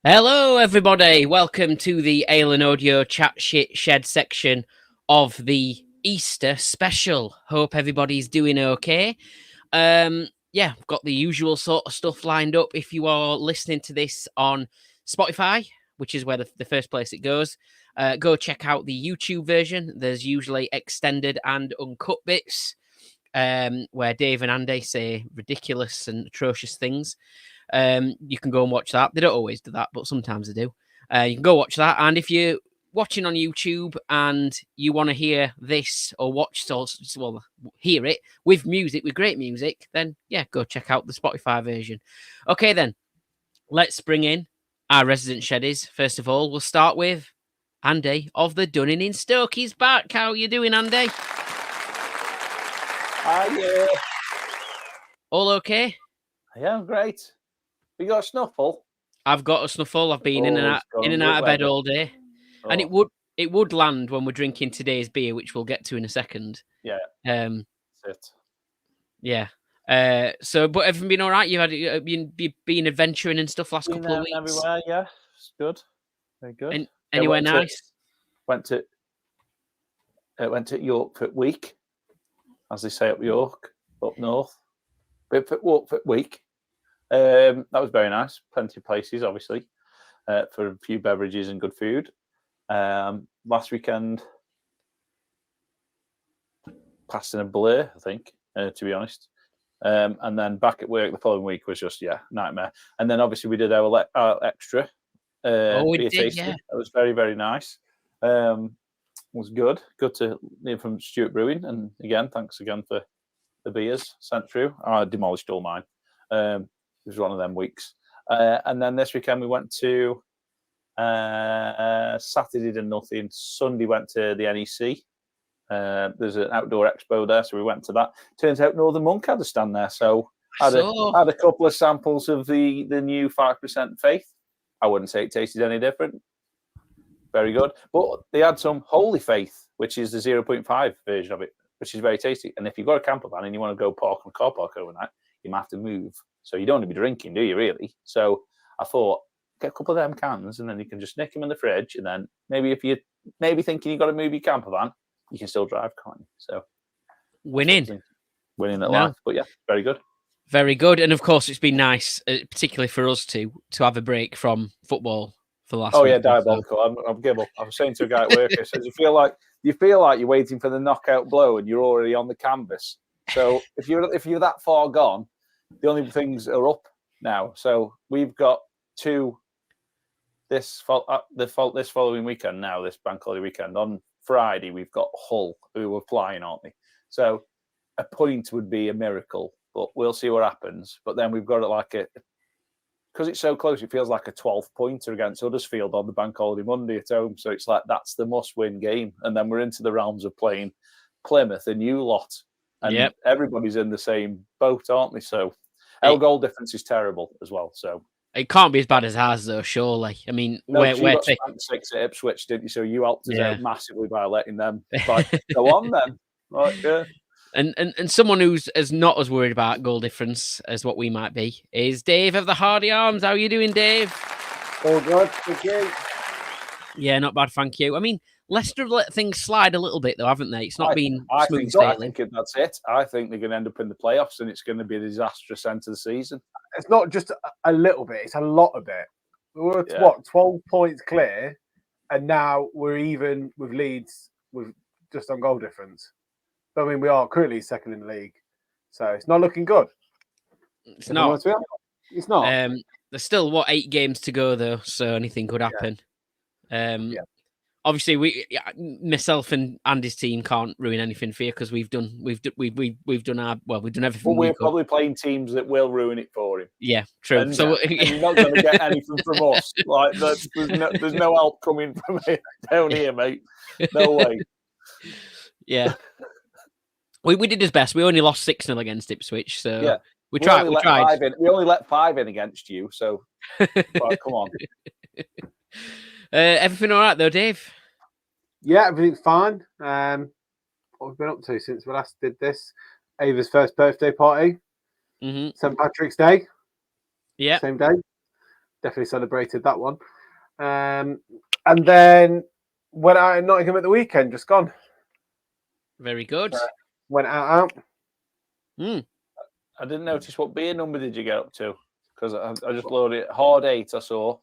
Hello, everybody. Welcome to the Ale and Audio Chat Shit Shed section of the Easter special. Hope everybody's doing okay. I've got the usual sort of stuff lined up. If you are listening to this on Spotify, which is where the first place it goes, go check out the YouTube version. There's usually extended and uncut bits where Dave and Andy say ridiculous and atrocious things. You can go and watch that. They don't always do that, but sometimes they do. You can go watch that. And if you're watching on YouTube and you want to hear this or hear it with music, with great music, then yeah, go check out the Spotify version. Okay, then let's bring in our resident Sheddies. First of all, we'll start with Andy of the Dunning in Stoke. He's back. How are you doing, Andy? Hi, All okay? yeah, I'm great. You got a snuffle? I've got a snuffle. I've been in and out of bed all day. Oh. And it would land when we're drinking today's beer, which we'll get to in a second. Yeah. That's it. Yeah. But everything been all right? You've been adventuring and stuff last couple of weeks. Everywhere, yeah. It's good. Very good. Anywhere nice? Went to York for week, as they say up York, up north. Walk for week. That was very nice. Plenty of places, obviously, for a few beverages and good food. Last weekend, passed in a blur, I think, to be honest. And then back at work the following week was just, nightmare. And then obviously we did our extra beer tasting. Yeah. That was very, very nice. Was good. Good to hear from Stuart Brewing. And again, thanks again for the beers sent through. I demolished all mine. It was one of them weeks. And then this weekend we went to Saturday did nothing. Sunday went to the NEC. There's an outdoor expo there, so we went to that. Turns out Northern Monk had a stand there, so I had a couple of samples of the new 5% Faith. I wouldn't say it tasted any different. Very good. But they had some Holy Faith, which is the 0.5 version of it, which is very tasty. And if you've got a camper van and you want to go park on a car park overnight, you might have to move. So you don't want to be drinking, do you, really? So I thought, get a couple of them cans and then you can just nick them in the fridge. And then maybe if you're thinking you've got to move your camper van, you can still drive, can't you? So winning at life. But yeah, very good. Very good. And of course, it's been nice, particularly for us to have a break from football for the last week. Oh, yeah, diabolical. I'm give up. I was saying to a guy at work, I said, you feel like you're waiting for the knockout blow and you're already on the canvas. So if you're that far gone, the only things are up now. So we've got two this following weekend now, this bank holiday weekend. On Friday, we've got Hull, who are flying, aren't we? So a point would be a miracle, but we'll see what happens. But then we've got it because it's so close, it feels like a 12-pointer against Huddersfield on the bank holiday Monday at home. So it's like that's the must-win game. And then we're into the realms of playing Plymouth, a new lot. And everybody's in the same boat, aren't they? So our goal difference is terrible as well. So it can't be as bad as ours, though, surely. I mean, we're got 6 at Ipswich, didn't you? So you helped us out massively by letting them go on then. Right, yeah. And someone who's not as worried about goal difference as what we might be is Dave of the Hardy Arms. How are you doing, Dave? All good, thank you. Yeah, not bad, thank you. I mean, Leicester have let things slide a little bit, though, haven't they? It's not been smooth sailing. I think that's it. I think they're going to end up in the playoffs, and it's going to be a disastrous end to the season. It's not just a little bit; it's a lot of it. We were 12 points clear, and now we're even with Leeds with just on goal difference. So, I mean, we are currently second in the league, so it's not looking good. It's not. It's not. There's still 8 games to go, though, so anything could happen. Obviously, myself and Andy's team can't ruin anything for you because we've done everything. But we're probably playing teams that will ruin it for him. Yeah, true. And, so and you're not going to get anything from us. Like there's no help coming from down here, mate. No way. Yeah, we did his best. We only lost 6-0 against Ipswich, so we tried. We only let 5 in against you. So come on. Everything all right though, Dave? Yeah, everything's fine. What we've been up to since we last did this? Ava's first birthday party, St. Patrick's Day. Yeah, same day. definitely celebrated that one. And then went out in Nottingham at the weekend, just gone. Very good. Went out. Mm. I didn't notice what beer number did you get up to, because I just loaded it. Hard 8, I saw.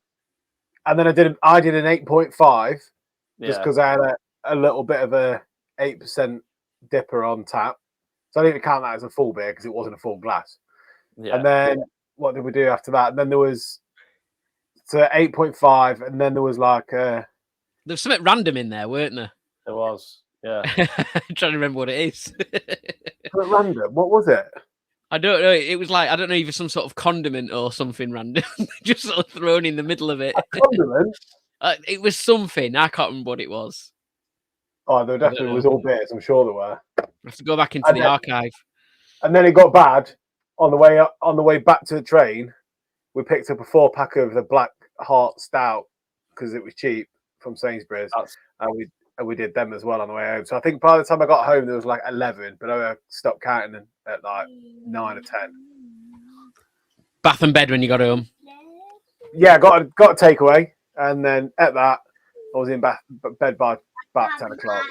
And then I did an 8.5, just Yeah. because I had a little bit of a 8% dipper on tap. So I didn't count that as a full beer because it wasn't a full glass. Yeah. And then what did we do after that? And then there was 8.5, and then there was like There's something random in there, weren't there? There was. Yeah. I'm trying to remember what it is. random. What was it? I don't know. It was like, I don't know, either some sort of condiment or something random, just sort of thrown in the middle of it. A condiment? It was something. I can't remember what it was. Oh, there definitely was all beers. I'm sure there were. I have to go back into the archive. And then it got bad on the way back to the train. We picked up a 4-pack of the Black Heart Stout because it was cheap from Sainsbury's, and we did them as well on the way home. So I think by the time I got home, there was like 11, but I stopped counting at like 9 or 10. Bath and bed when you got home. Yeah, got a takeaway, and then at that, I was in bed by about 10 o'clock.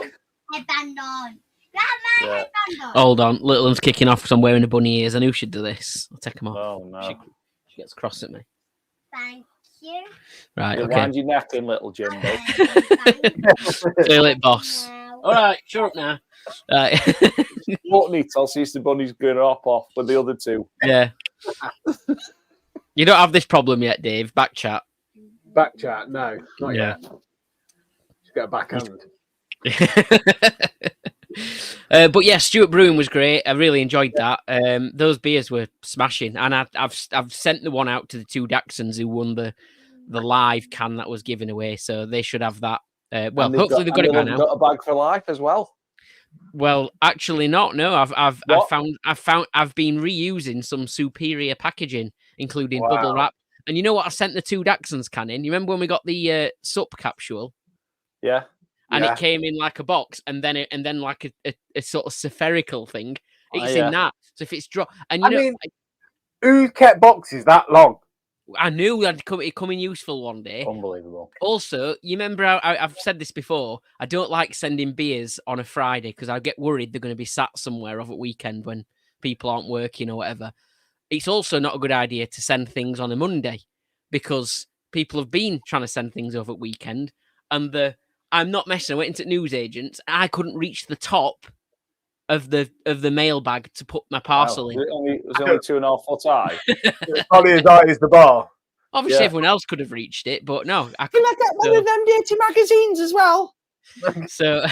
Yeah. Hold on, little one's kicking off because I'm wearing a bunny ears. I knew she'd do this. I'll take them off. Oh no. She gets cross at me. Thank you. Right, You okay. wind your neck in, little Jimbo. Feel it, boss. All right, shut up now. Right. Button I'll see if the bunny's going to hop off with the other two. Yeah. You don't have this problem yet, Dave. Back chat. Back chat? No, not Yeah. yet. Just get a backhand. But yeah, Stuart Brewing was great. I really enjoyed that. Those beers were smashing, and I've sent the one out to the 2 Daxons who won the live can that was given away, so they should have that. Well, hopefully they've got it by now. Got a bag for life as well. Well, actually, not. No, I've been reusing some superior packaging, including bubble wrap. And you know what? I sent the 2 Daxons can in. You remember when we got the sup capsule? Yeah. And it came in like a box, and then like a sort of spherical thing. It's yeah. in that. So if it's and I mean, who kept boxes that long? I knew it'd come in useful one day. Unbelievable. Also, you remember how I've said this before. I don't like sending beers on a Friday because I get worried they're going to be sat somewhere over a weekend when people aren't working or whatever. It's also not a good idea to send things on a Monday because people have been trying to send things over at weekend, and I'm not messing. I went into newsagents. I couldn't reach the top of the mailbag to put my parcel in. It was only 2.5 foot high. It's probably as high as the bar. Obviously, everyone else could have reached it, but no. I get one of them dirty magazines as well. So,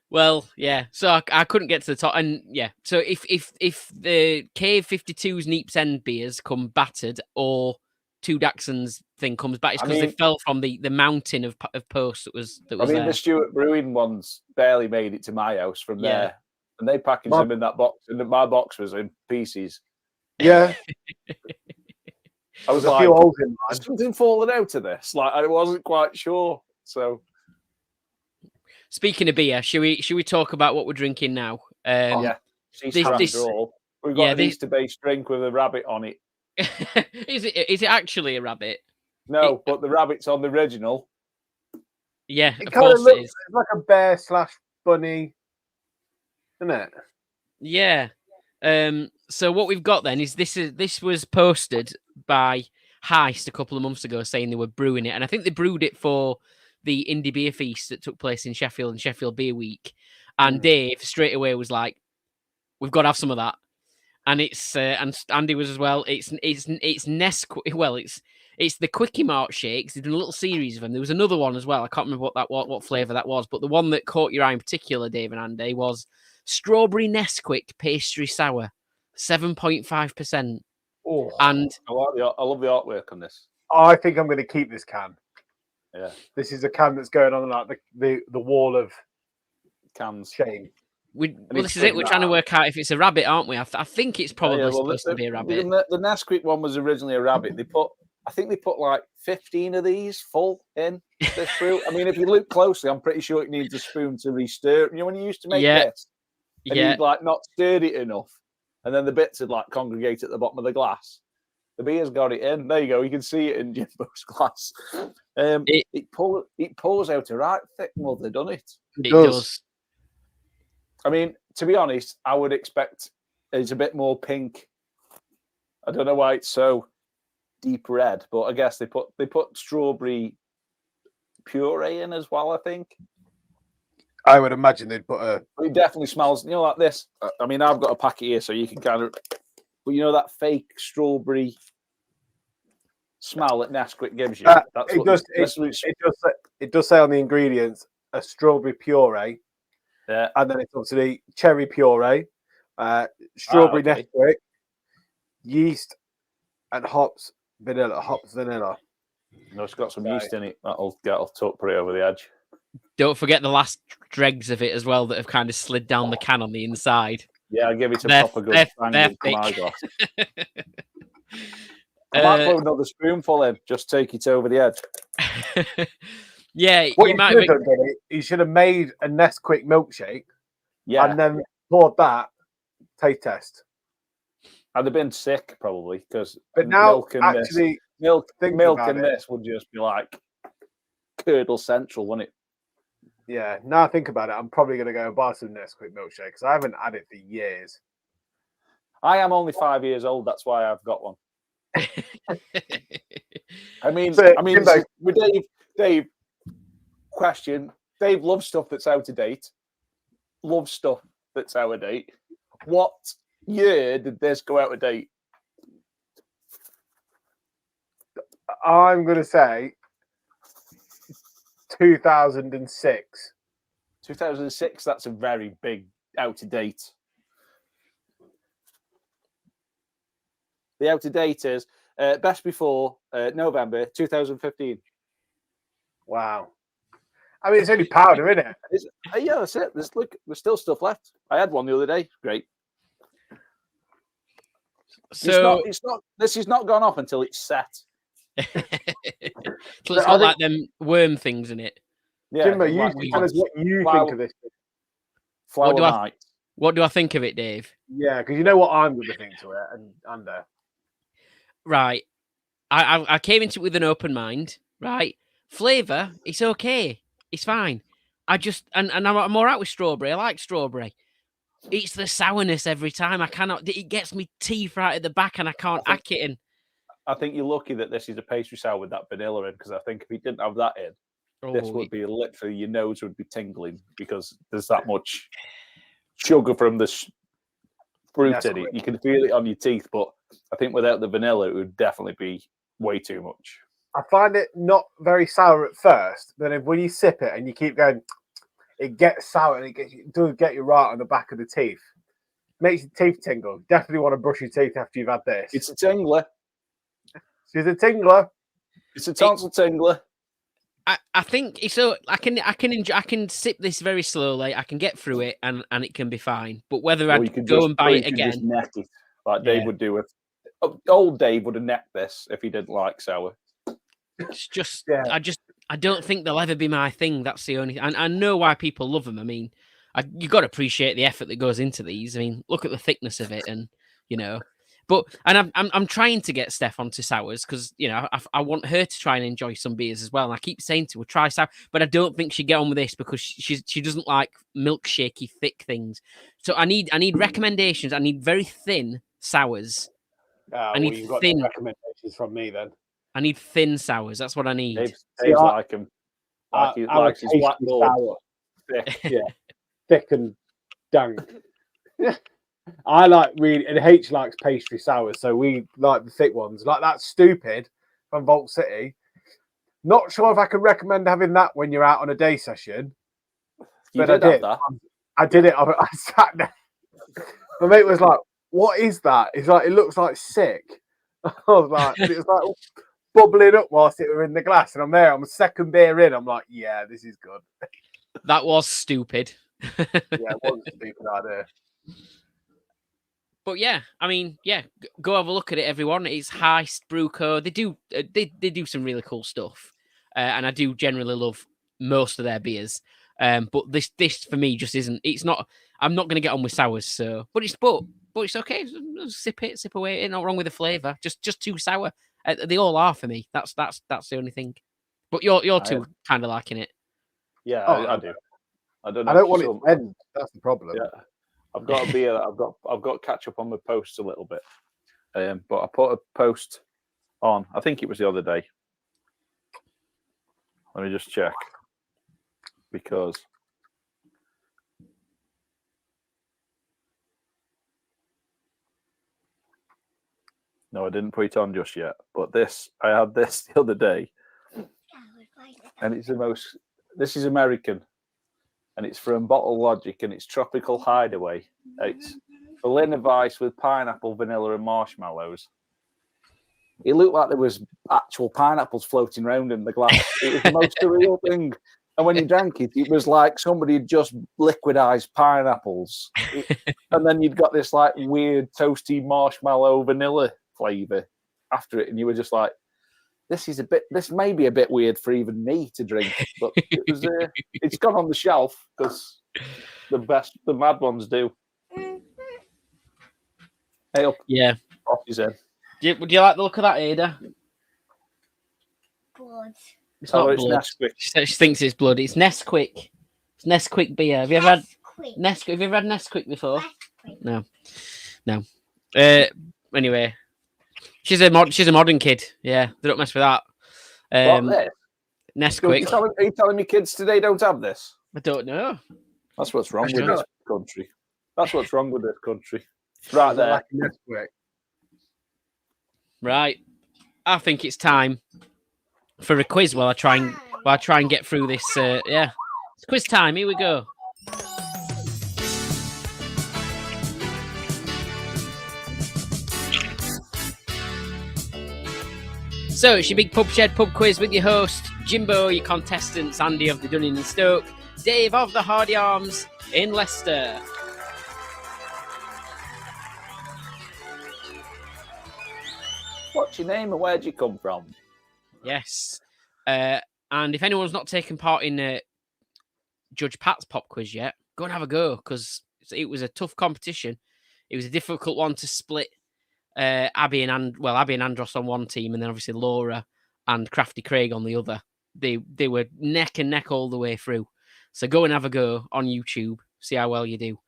well, yeah. So I couldn't get to the top, and yeah. So if the K52's Neeps End beers come battered, or 2 Daxons thing comes back, it's because they fell from the mountain of posts that was there. The Stuart Brewing ones barely made it to my house from there, and they packaged them in that box, and my box was in pieces. Yeah. I was like, something falling out of this. Like, I wasn't quite sure. So, speaking of beer, should we talk about what we're drinking now? Yeah, we've got an Easter-based drink with a rabbit on it. Is it actually a rabbit? No, but the rabbit's on the original. Yeah, it of course looks, it is. It's like a bear / bunny, isn't it? Yeah. So what we've got then is this was posted by Heist a couple of months ago, saying they were brewing it, and I think they brewed it for the Indie Beer Feast that took place in Sheffield and Sheffield Beer Week. And Dave straight away was like, "We've got to have some of that." And it's and Andy was as well. It's Nesquik. Well, it's the Quickie Mart shakes. They did a little series of them. There was another one as well. I can't remember what flavour that was, but the one that caught your eye in particular, Dave and Andy, was Strawberry Nesquik Pastry Sour, 7.5%. Oh, and I love the artwork on this. I think I'm going to keep this can. Yeah, this is a can that's going on like the wall of cans. Shame. Well, this is it. We're trying to work out if it's a rabbit, aren't we? I think it's probably supposed to be a rabbit. The Nesquik one was originally a rabbit. I think they put like 15 of these full in this fruit. I mean, if you look closely, I'm pretty sure it needs a spoon to re-stir. You know when you used to make this, and you'd like not stirred it enough, and then the bits would like congregate at the bottom of the glass. The beer's got it in. There you go. You can see it in Jimbo's glass. It pours out a right thick mother, doesn't it? It does. I mean, to be honest, I would expect it's a bit more pink. I don't know why it's so deep red, but I guess they put strawberry puree in as well, I think. I would imagine they'd put a... It definitely smells, like this. I mean, I've got a packet here, so you can kind of... But that fake strawberry smell that Nesquik gives you? It does say on the ingredients, a strawberry puree. Yeah. And then it's obviously cherry puree, strawberry Nesquik, yeast, and hops vanilla. It's got some yeast in it. That'll tuck pretty over the edge. Don't forget the last dregs of it as well that have kind of slid down the can on the inside. Yeah, I'll give it a proper good bang in my glass. I might put another spoonful in, just take it over the edge. Yeah, he should have made a Nesquik milkshake, and then poured that taste test. I'd have been sick probably because milk and this would just be like curdle central, wouldn't it? Yeah. Now I think about it, I'm probably going to go and buy some Nesquik milkshake because I haven't had it for years. I am only 5 years old. That's why I've got one. I mean, with Dave. Question: Dave loves stuff that's out of date. Loves stuff that's out of date. What year did this go out of date? I'm going to say 2006. 2006. That's a very big out of date. The out of date is best before November 2015. Wow. I mean, it's only powder, isn't it? Yeah, that's it. There's still stuff left. I had one the other day. Great. So this is not gone off until it's set. So it's got like them worm things in it. Yeah, Jimbo, you tell us what you think of this. What do I think of it, Dave? Yeah, because you know what I'm going to think to it, and under. Right. I came into it with an open mind. Right. Flavour, it's okay. It's fine. I'm all right with strawberry. I like strawberry. It's the sourness every time. It gets me teeth right at the back and I can't hack it in. I think you're lucky that this is a pastry sour with that vanilla in, because I think if you didn't have that in, this would be literally, your nose would be tingling because there's that much sugar from the fruit in it. You can feel it on your teeth, but I think without the vanilla, it would definitely be way too much. I find it not very sour at first, but then when you sip it and you keep going, it gets sour and it does get you right on the back of the teeth. Makes your teeth tingle. Definitely want to brush your teeth after you've had this. It's a tingler. She's a tingler. It's a tonsil tingler. I think so. I can sip this very slowly. I can get through it, and it can be fine. But whether I go and buy it again, just neck it, like Dave would do with old Dave would have necked this if he didn't like sour. It's just, I don't think they'll ever be my thing. That's the only. And I know why people love them. I mean, you got to appreciate the effort that goes into these. I mean, look at the thickness of it, and But I'm trying to get Steph onto sours because I want her to try and enjoy some beers as well. And I keep saying to her, try sour, but I don't think she'd get on with this because she doesn't like milkshakey thick things. So I need recommendations. I need very thin sours. I need you've got thin recommendations from me then. I need thin sours. That's what I need. Dave's like him. He likes his blackboard. Thick. Thick and dank. I like and H likes pastry sours, so we like the thick ones. Like that Stupid from Vault City. Not sure if I can recommend having that when you're out on a day session. But I did. I did it. I sat there. My mate was like, "What is that?" He's like, "It looks like sick." I was like, it was like bubbling up whilst it was in the glass, and I'm there. I'm a second beer in. I'm like, "Yeah, this is good." That was stupid. Yeah, it was a stupid idea. But yeah, I mean, go have a look at it, everyone. It's Heist Brewco. They do some really cool stuff, and I do generally love most of their beers. But this for me just isn't. It's not. I'm not going to get on with sours. So, but but it's okay. Sip away. Not wrong with the flavour. Just too sour. They all are for me. That's the only thing. But you're two kind of liking it. Yeah, Oh, I do. I don't know. I don't want it to end. That's the problem. Yeah, I've got a beer. I've got to catch up on my posts a little bit. But I put a post on. I think it was the other day. Let me just check because. No, I didn't put it on just yet. But I had this the other day, and it's this is American, and it's from Bottle Logic, and it's Tropical Hideaway. It's Berliner Weiss with pineapple, vanilla, and marshmallows. It looked like there was actual pineapples floating around in the glass. It was the most surreal thing. And when you drank it, it was like somebody had just liquidized pineapples. And then you'd got this like weird toasty marshmallow vanilla flavor after it. And you were just like, this may be a bit weird for even me to drink. But it's gone on the shelf because the mad ones do. Hey up. Yeah. Off his head. Would you like the look of that, Ada? Blood. It's not it's blood. Nesquik. She thinks it's blood. It's Nesquik. It's Nesquik beer. Have you ever had Nesquik? Have you ever had Nesquik before? Nesquik. No. Anyway, she's a modern kid. Yeah, they don't mess with that. What, Nesquik. Are you telling me kids today don't have this? I don't know. That's what's wrong with this country. That's what's wrong with this country. Right there. Right. I think it's time for a quiz while I try and get through this. Yeah, it's quiz time. Here we go. So it's your big pub shed pub quiz with your host Jimbo, your contestants Andy of the Dunning and Stoke, Dave of the Hardy Arms in Leicester. What's your name and where'd you come from? Yes. And if anyone's not taken part in Judge Pat's pop quiz yet, go and have a go because it was a tough competition. It was a difficult one to split Abby and Andros on one team, and then obviously Laura and Crafty Craig on the other. They were neck and neck all the way through. So go and have a go on YouTube. See how well you do.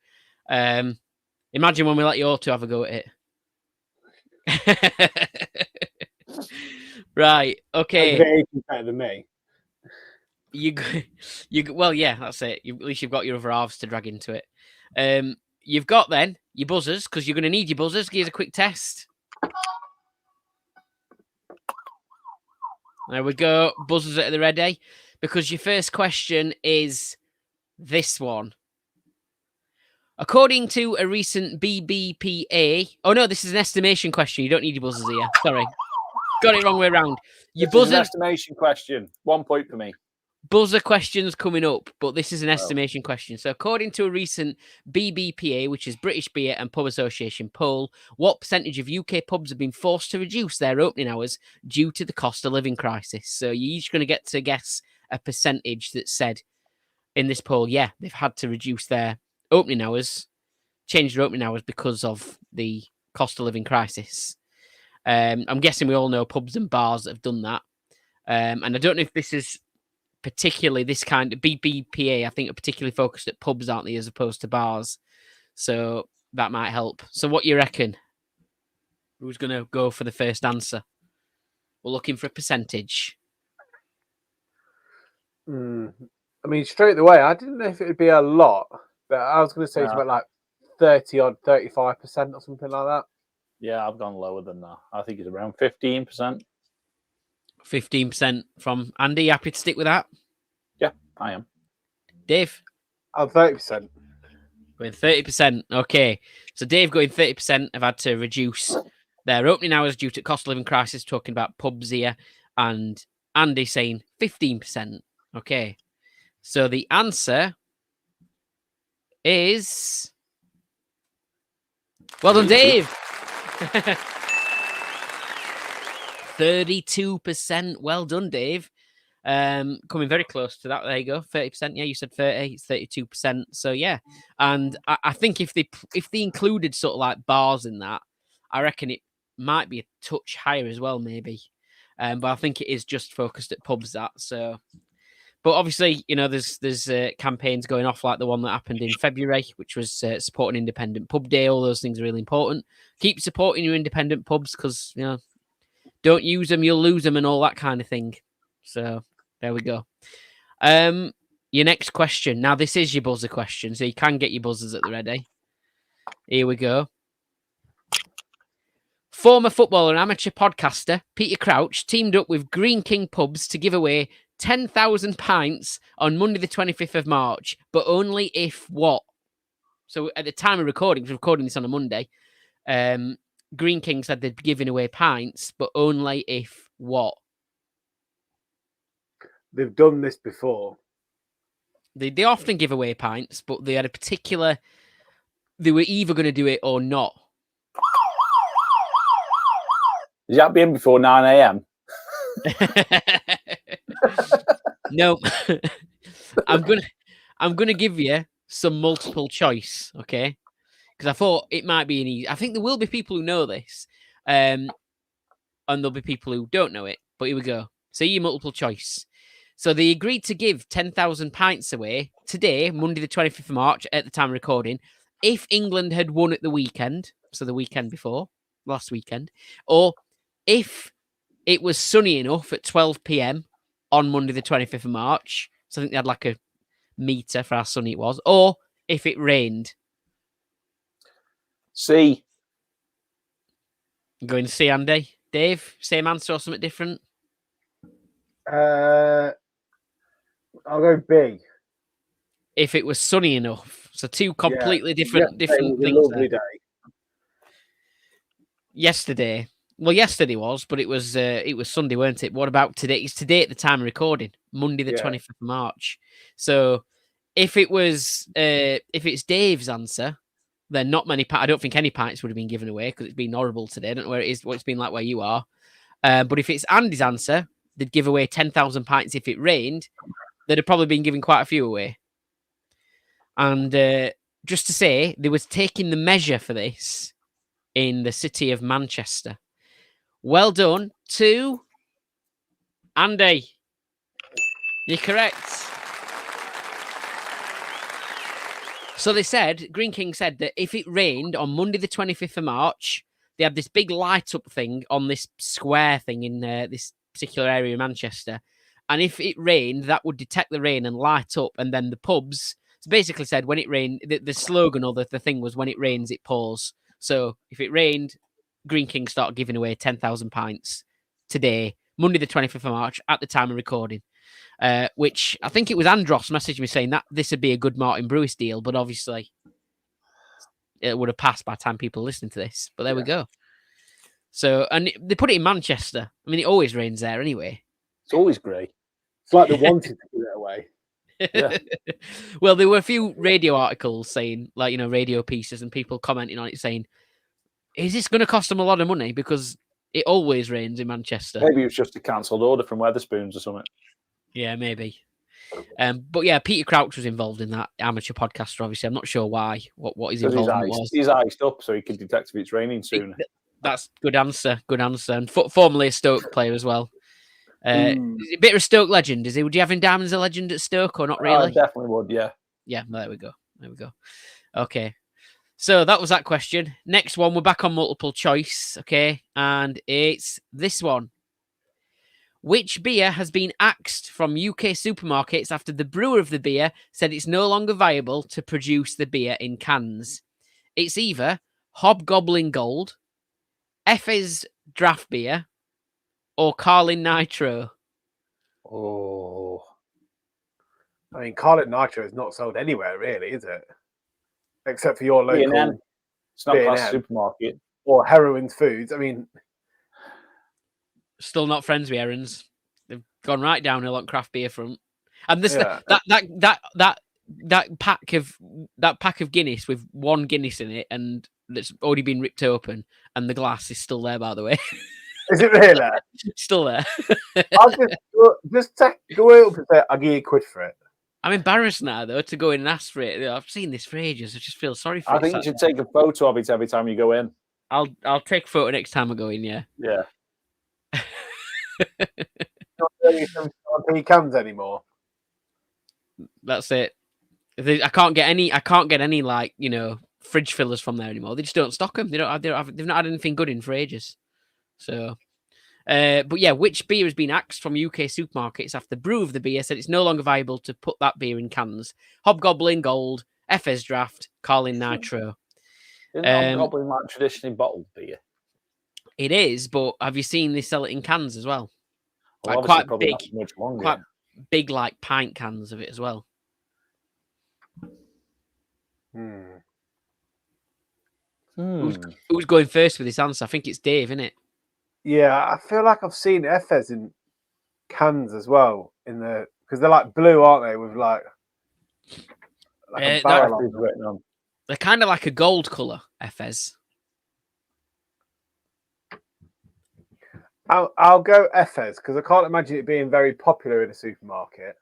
Imagine when we let you all two have a go at it. Right. Okay. Better than me. Well, yeah, that's it. At least you've got your other halves to drag into it. You've got then your buzzers because you're going to need your buzzers. Give us a quick test. There we go. Buzzers at the ready because your first question is this one. According to a recent BBPA... Oh, no, this is an estimation question. You don't need your buzzers here. Sorry. Got it wrong way around. Your buzzer... an estimation question. 1 point for me. Buzzer questions coming up, but this is an estimation question. So according to a recent BBPA, which is British Beer and Pub Association poll, what percentage of UK pubs have been forced to reduce their opening hours due to the cost of living crisis? So you're each going to get to guess a percentage that said in this poll, yeah, they've had to reduce their opening hours, change their opening hours because of the cost of living crisis. I'm guessing we all know pubs and bars that have done that. And I don't know if this is particularly this kind of BBPA, I think are particularly focused at pubs, aren't they, as opposed to bars. So that might help. So what you reckon? Who's going to go for the first answer? We're looking for a percentage. I mean, straight away, I didn't know if it would be a lot, but I was going to say something like 30-odd, 35% or something like that. Yeah, I've gone lower than that. I think it's around 15%. 15% from Andy. Happy to stick with that? Yeah, I am. Dave? I'm 30%. Going 30%. Okay. So Dave going 30% have had to reduce their opening hours due to cost of living crisis, talking about pubs here. And Andy saying 15%. Okay. So the answer is... Well done, Dave. 32%. Well done, Dave. Coming very close to that. There you go, 30%. Yeah, you said 30. It's 32%. So yeah, and I think if they included sort of like bars in that, I reckon it might be a touch higher as well, maybe. But I think it is just focused at pubs. That so. But obviously, you know, there's campaigns going off like the one that happened in February, which was supporting independent pub day. All those things are really important. Keep supporting your independent pubs because, you know, don't use them, you'll lose them and all that kind of thing. So there we go. Your next question. Now, this is your buzzer question, so you can get your buzzers at the ready. Here we go. Former footballer and amateur podcaster Peter Crouch teamed up with Green King Pubs to give away 10,000 pints on Monday the 25th of March, but only if what? So at the time of recording, we're recording this on a Monday, Green King said they'd be giving away pints, but only if what? They've done this before. They often give away pints, but they had a particular... They were either going to do it or not. Is that being before 9 a.m.? No. I'm gonna give you some multiple choice, okay? Because I thought it might be an easy. I think there will be people who know this, and there'll be people who don't know it. But here we go. So your multiple choice. So they agreed to give 10,000 pints away today, Monday the 25th of March, at the time of recording, if England had won at the weekend, so the weekend before, last weekend, or if it was sunny enough at 12 p.m. on Monday the 25th of March. So I think they had like a meter for how sunny it was. Or if it rained. C. Going to see Andy. Dave, same answer or something different? I'll go B. If it was sunny enough. So two completely different things. Lovely day. Yesterday. Well, yesterday was, but it was Sunday, weren't it? What about today? It's today at the time of recording, Monday the 25th of March. So if it's Dave's answer, then not many. I don't think any pints would have been given away because it's been horrible today. I don't know where it is, what it's been like where you are. But if it's Andy's answer, they'd give away 10,000 pints if it rained. They'd have probably been giving quite a few away. And just to say, they was taking the measure for this in the city of Manchester. Well done to Andy. You're correct. So they said, Green King said that if it rained on Monday the 25th of March, they had this big light up thing on this square thing in this particular area of Manchester. And if it rained, that would detect the rain and light up. And then the pubs, so basically said when it rained, the slogan or the thing was when it rains, it pours. So if it rained, Green King started giving away 10,000 pints today, Monday the 25th of March, at the time of recording. Which I think it was Andros messaged me saying that this would be a good Martin Brewis deal, but obviously it would have passed by the time people listen to this. But there we go. So, and they put it in Manchester. I mean, it always rains there anyway. It's always grey. It's like they wanted to give it away. Yeah. Well, there were a few radio articles saying, like, you know, radio pieces and people commenting on it saying, is this going to cost them a lot of money? Because it always rains in Manchester. Maybe it was just a cancelled order from Weatherspoons or something. Yeah, maybe. But yeah, Peter Crouch was involved in that, amateur podcaster, obviously. I'm not sure why, what his involvement was. He's iced up so he can detect if it's raining sooner. That's good answer. Good answer. And formerly a Stoke player as well. A bit of a Stoke legend, is he? Would you have him down as a legend at Stoke or not really? I definitely would, yeah. Yeah, there we go. There we go. Okay. So that was that question. Next one, we're back on multiple choice, okay? And it's this one. Which beer has been axed from UK supermarkets after the brewer of the beer said it's no longer viable to produce the beer in cans? It's either Hobgoblin Gold, Effe's Draft Beer, or Carlin Nitro. Oh. I mean, Carlin Nitro is not sold anywhere, really, is it? Except for your local B&M. It's not B&M. past supermarket. Or Heroin's Foods. I mean, Still not friends with Aaron's. They've gone right downhill on craft beer front. And this that pack of Guinness with one Guinness in it, and that's already been ripped open, and the glass is still there, by the way. Is it really? Still there. I'll just go up and say, I'll give you a quid for it. I'm embarrassed now, though, to go in and ask for it. I've seen this for ages. I just feel sorry for it. I think you should take a photo of it every time you go in. I'll take a photo next time I go in, yeah. Yeah. Not doing some cans anymore. That's it. I can't get any like, fridge fillers from there anymore. They just don't stock them. They've not had anything good in for ages. So, but yeah, which beer has been axed from UK supermarkets after the brew of the beer said it's no longer viable to put that beer in cans? Hobgoblin Gold, Efes Draft, Carlin Nitro. Isn't Hobgoblin like traditionally bottled beer? It is, but have you seen they sell it in cans as well? Well, Like quite probably big, not much longer. quite big, like pint cans of it as well. Who's going first with this answer? I think it's Dave, isn't it? Yeah, I feel like I've seen Efes in cans as well because they're like blue, aren't they? With like a barrel written on. They're kind of like a gold color, Efes. I'll go Efes because I can't imagine it being very popular in a supermarket.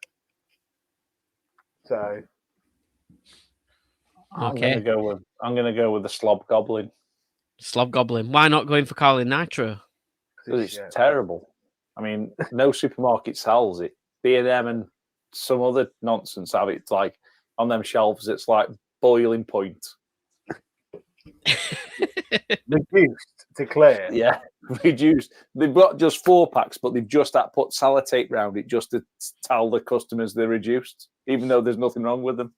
So, okay, I'm gonna go with the Slob Goblin. Slob Goblin. Why not going for Carlin Nitro? Because it's terrible. I mean, no supermarket sells it. B&M and some other nonsense have it. It's like on them shelves. It's like boiling point. Reduced to clear. Yeah, reduced. They've got just 4-packs, but they've just put sellotape round it just to tell the customers they're reduced, even though there's nothing wrong with them.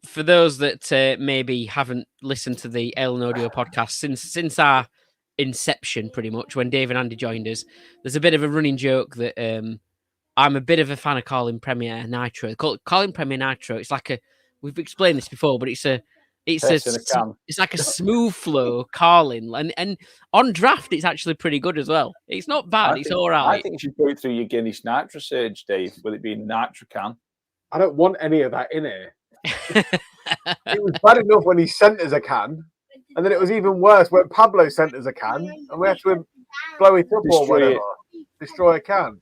For those that maybe haven't listened to the Ale and Audio podcast since our inception, pretty much when Dave and Andy joined us, there's a bit of a running joke that I'm a bit of a fan of Carlin Premier Nitro. Carlin Premier Nitro. It's like we've explained this before, but it's like a smooth flow Carlin, and on draft it's actually pretty good as well. It's not bad. It's all right. I think you should go through your Guinness Nitro Surge, Dave, with it being Nitro can. I don't want any of that in here. It was bad enough when he sent us a can, and then it was even worse when Pablo sent us a can, and we had to blow it up or whatever, destroy a can.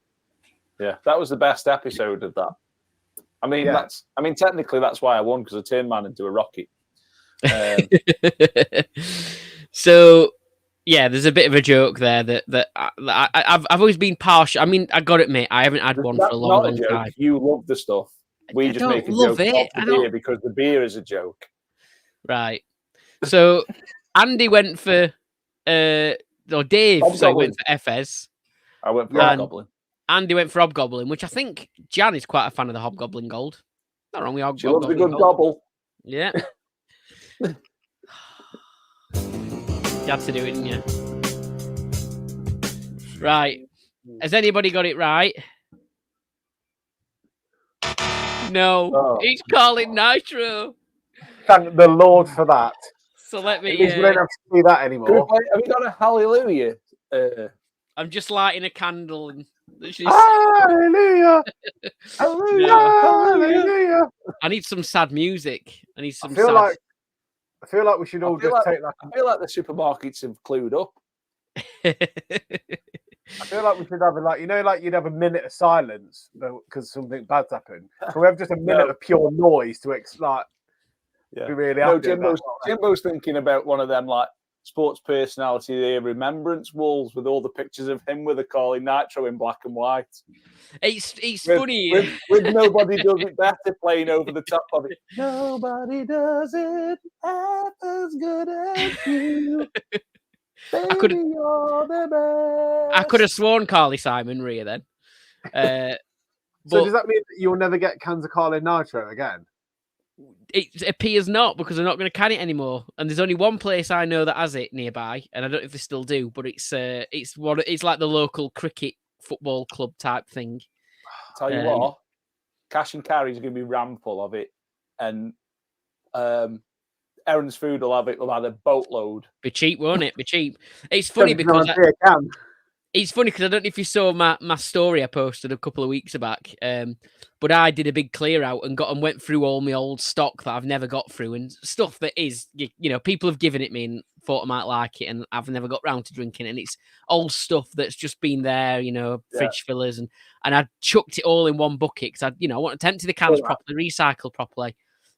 Yeah, that was the best episode of that. I mean, technically that's why I won, because I turned man into a rocket. So yeah, there's a bit of a joke there that I've always been partial. I mean, I got it, mate. I haven't had one for a long time. You love the stuff. We just make a joke of the beer because the beer is a joke. Right. So Andy went for Dave went for Efes. I went for Hobgoblin. Andy went for Hobgoblin, which I think Jan is quite a fan of the Hobgoblin Gold. Not wrong with Hobgoblin. She loves a good gobble. Yeah. You had to do it, didn't you? Right. Has anybody got it right? No. He's calling Nitro. Thank the Lord for that. So let me... We don't have to see that anymore. Have you got a hallelujah? I'm just lighting a candle and... Hallelujah! Hallelujah! Hallelujah! I need some sad music. I feel like we should all take that. I feel like the supermarkets have clued up. I feel like we should have you'd have a minute of silence because something bad's happened. Can we have just a minute of pure noise to be really happy? Jimbo's thinking about one of them like sports personality remembrance walls with all the pictures of him with a Carlin Nitro in black and white. It's funny. With Nobody Does It Better playing over the top of it. Nobody does it half as good as you. Baby, you're the best. I could have sworn Carly Simon Rhea then. So does that mean that you'll never get cans of Carlin Nitro again? It appears not, because they're not going to can it anymore. And there's only one place I know that has it nearby, and I don't know if they still do. But it's like the local cricket football club type thing. Tell you what, Cash and Carry is going to be ram full of it, and Aaron's Food will have a boatload. Be cheap, won't it? Be cheap. It's funny because It's funny because I don't know if you saw my story I posted a couple of weeks back, but I did a big clear out and went through all my old stock that I've never got through and stuff that is, people have given it me and thought I might like it and I've never got round to drinking it. And it's old stuff that's just been there, fridge fillers, and I chucked it all in one bucket because I wanted to empty the cans properly, recycle properly.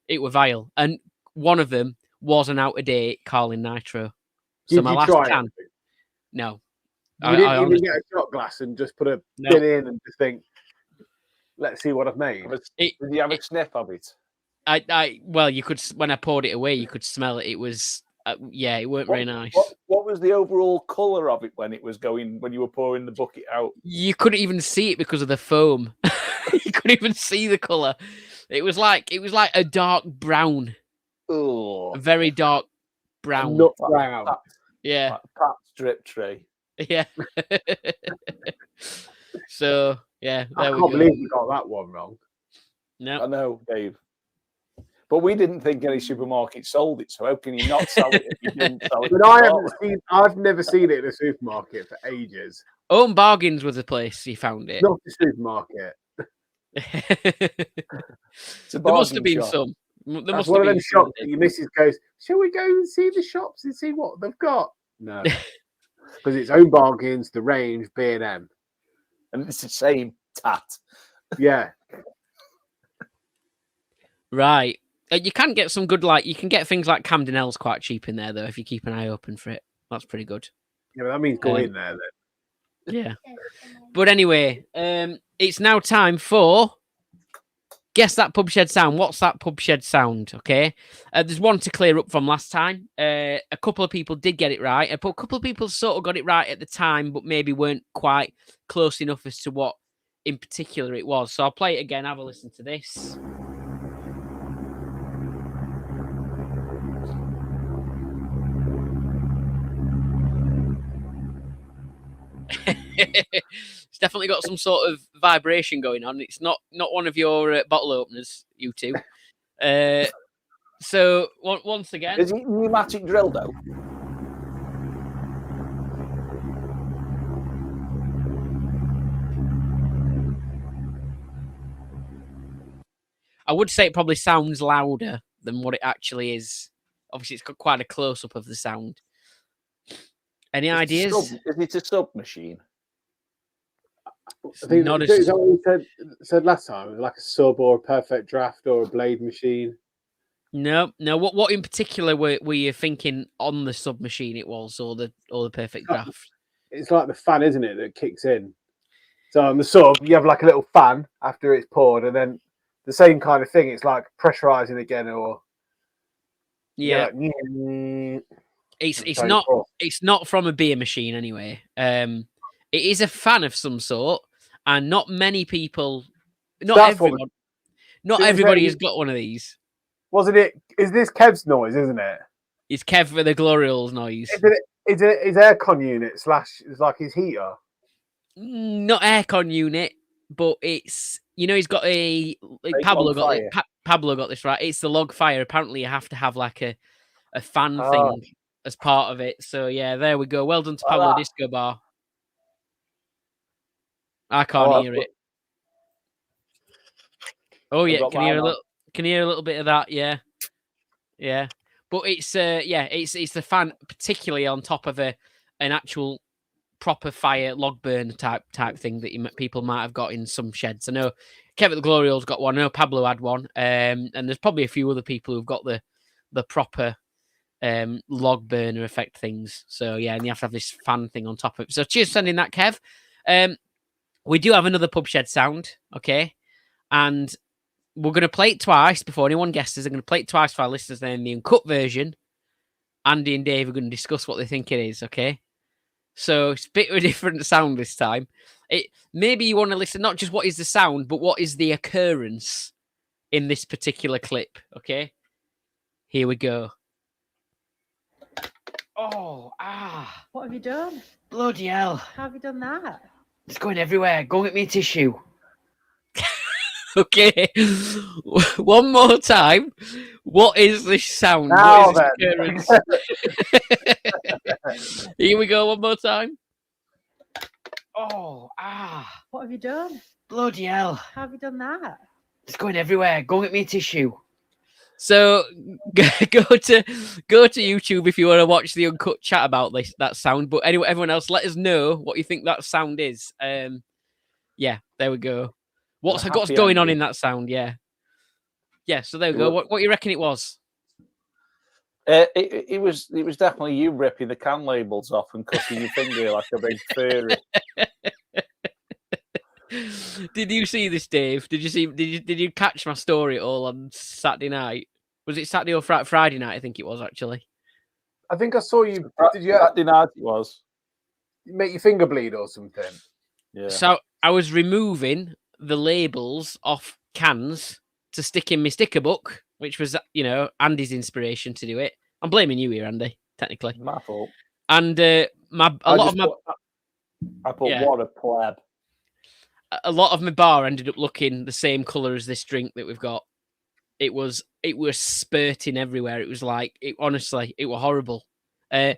It were vile, and one of them was an out of date Carling Nitro. So Did my you last try can, it? no. You didn't even get a shot glass and just put a bin in and just think, let's see what I've made. Did you have a sniff of it? Well, you could, when I poured it away, you could smell it. It was, it weren't very nice. What was the overall colour of it when you were pouring the bucket out? You couldn't even see it because of the foam. You couldn't even see the colour. It was like a dark brown. Oh, a very dark brown. Nut brown. Yeah. Like Pat's drip tree. Yeah. So yeah, I can't believe you got that one wrong. No, I know, Dave. But we didn't think any supermarket sold it, so how can you not sell it if you didn't sell it? But I've never seen it in a supermarket for ages. Own Bargains was the place you found it. Not the supermarket. There must have been shop. some. There That's must one have of been them shops that your missus goes, shall we go and see the shops and see what they've got? No. Because it's Own Bargains, The Range, B&M. And it's the same tat. Yeah. Right. You can get some good, you can get things like Camden L's quite cheap in there, though, if you keep an eye open for it. That's pretty good. Yeah, but that means go in there, then. Yeah. But anyway, it's now time for Guess That Pub Shed Sound. What's that pub shed sound? Okay. There's one to clear up from last time. A couple of people did get it right. A couple of people sort of got it right at the time, but maybe weren't quite close enough as to what in particular it was. So I'll play it again. Have a listen to this. It's definitely got some sort of vibration going on. It's not one of your bottle openers, you two. So once again, Is it pneumatic drill though? I would say it probably sounds louder than what it actually is. Obviously, it's got quite a close up of the sound. Any ideas? Is it a sub machine? I think Not is that what we said last time? It was like a sub or a perfect draft or a blade machine. No. What in particular were you thinking on the sub machine? It was or the perfect draft? It's like the fan, isn't it, that kicks in. So on the sub, you have like a little fan after it's poured, and then the same kind of thing. It's like pressurizing again, or yeah. Like, It's not from a beer machine anyway. It is a fan of some sort, and not many people, everybody has got one of these. Wasn't it? Is this Kev's noise, isn't it? It's Kev for the Glorials noise. Is it his aircon unit / it's like his heater? Not aircon unit, but it's he's got Pablo got this right. It's the log fire. Apparently, you have to have like a fan thing as part of it. So yeah, there we go. Well done to Pablo Disco Bar. I can't hear it. Oh yeah, can you hear a little bit of that? Yeah. But it's it's the fan, particularly on top of an actual proper fire log burn type thing that people might have got in some sheds. I know Kevin the Gloriol's got one. I know Pablo had one, and there's probably a few other people who've got the proper log burner effect things. So yeah, and you have to have this fan thing on top of it. So cheers for sending that, Kev. We do have another pub shed sound, okay, and we're going to play it twice before anyone guesses. I'm going to play it twice for our listeners. Then the uncut version, Andy and Dave are going to discuss what they think it is, okay? So it's a bit of a different sound this time. Maybe you want to listen not just what is the sound, but what is the occurrence in this particular clip, okay? Here we go. Oh, What have you done? bloody hell. How have you done that? It's going everywhere. Go get me a tissue. Okay. One more time. What is this sound? Now what is this occurrence? Here we go. One more time. Oh, What have you done? bloody hell. How have you done that? It's going everywhere. Go get me a tissue. So go to YouTube if you want to watch the Uncut chat about that sound. But anyway, everyone else, let us know what you think that sound is. Yeah, there we go. What's going on in that sound? Yeah. So there we go. What you reckon it was? It was definitely you ripping the can labels off and cutting your finger like a big furry. Did you see this, Dave? Did you catch my story at all on Saturday night? Was it Saturday or Friday night? I think it was actually. I think I saw you. Did you Saturday night it was. make your finger bleed or something? Yeah. So I was removing the labels off cans to stick in my sticker book, which was, Andy's inspiration to do it. I'm blaming you here, Andy, technically. My fault. And I put what a pleb. A lot of my bar ended up looking the same colour as this drink that we've got. It was spurting everywhere. It was like, honestly, it was horrible. And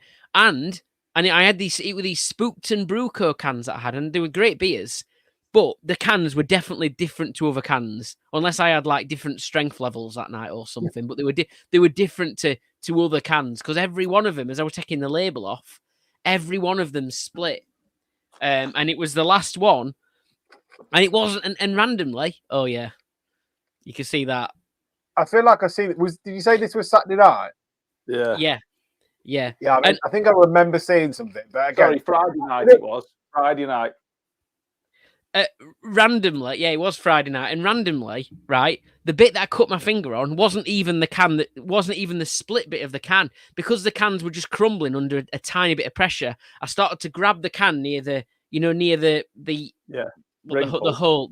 I had these Spookton Brewco cans that I had, and they were great beers, but the cans were definitely different to other cans, unless I had like different strength levels that night or something. But they were different to other cans, because every one of them, as I was taking the label off, every one of them split. And it was the last one, and it wasn't. And randomly, oh yeah, you can see that. I feel like I see it. Did you say this was Saturday night? Yeah. Yeah. I think I remember seeing something. But again, Sorry, Friday night it was. Friday night. Randomly, it was Friday night, and randomly, right, the bit that I cut my finger on wasn't even the can, wasn't even the split bit of the can, because the cans were just crumbling under a tiny bit of pressure. I started to grab the can near the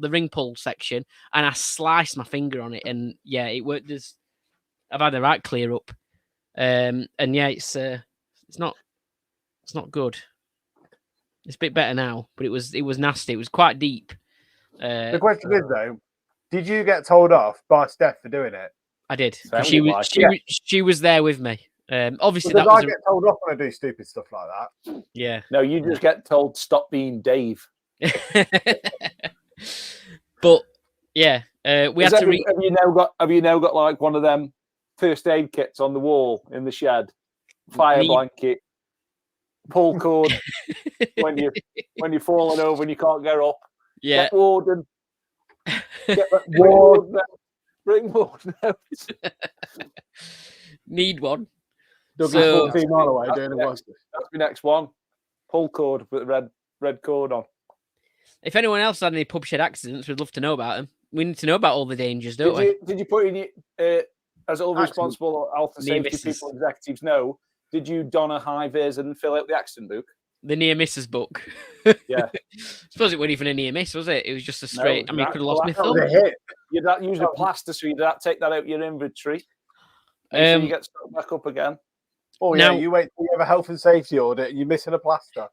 ring pull section, and I sliced my finger on it, and it worked. I've had a right clear up, and it's not good. It's a bit better now, but it was nasty. It was quite deep. The question is though, did you get told off by Steph for doing it? I did. She was there with me. Obviously, I get told off when I do stupid stuff like that. Yeah. No, you just get told stop being Dave. But we had to. Have you now got like one of them first aid kits on the wall in the shed? Fire blanket, pull cord when you're falling over and you can't get up. Yeah. Get warden. Get warden. Bring warden out. Need one. So, 14 mile away doing the worst. That's my next one. Pull cord with red cord on. If anyone else had any pub shed accidents, we'd love to know about them. We need to know about all the dangers, don't we? Did you put in as all responsible health and safety people, executives know? Did you don a high vis and fill out the accident book? The near misses book. Yeah. I suppose it wasn't even a near miss, was it? It was just a straight. I could have lost my thumb. You'd use a plaster, so you'd take that out of your inventory. So you get stuck back up again. Oh yeah, you wait till you have a health and safety audit and you're missing a plaster.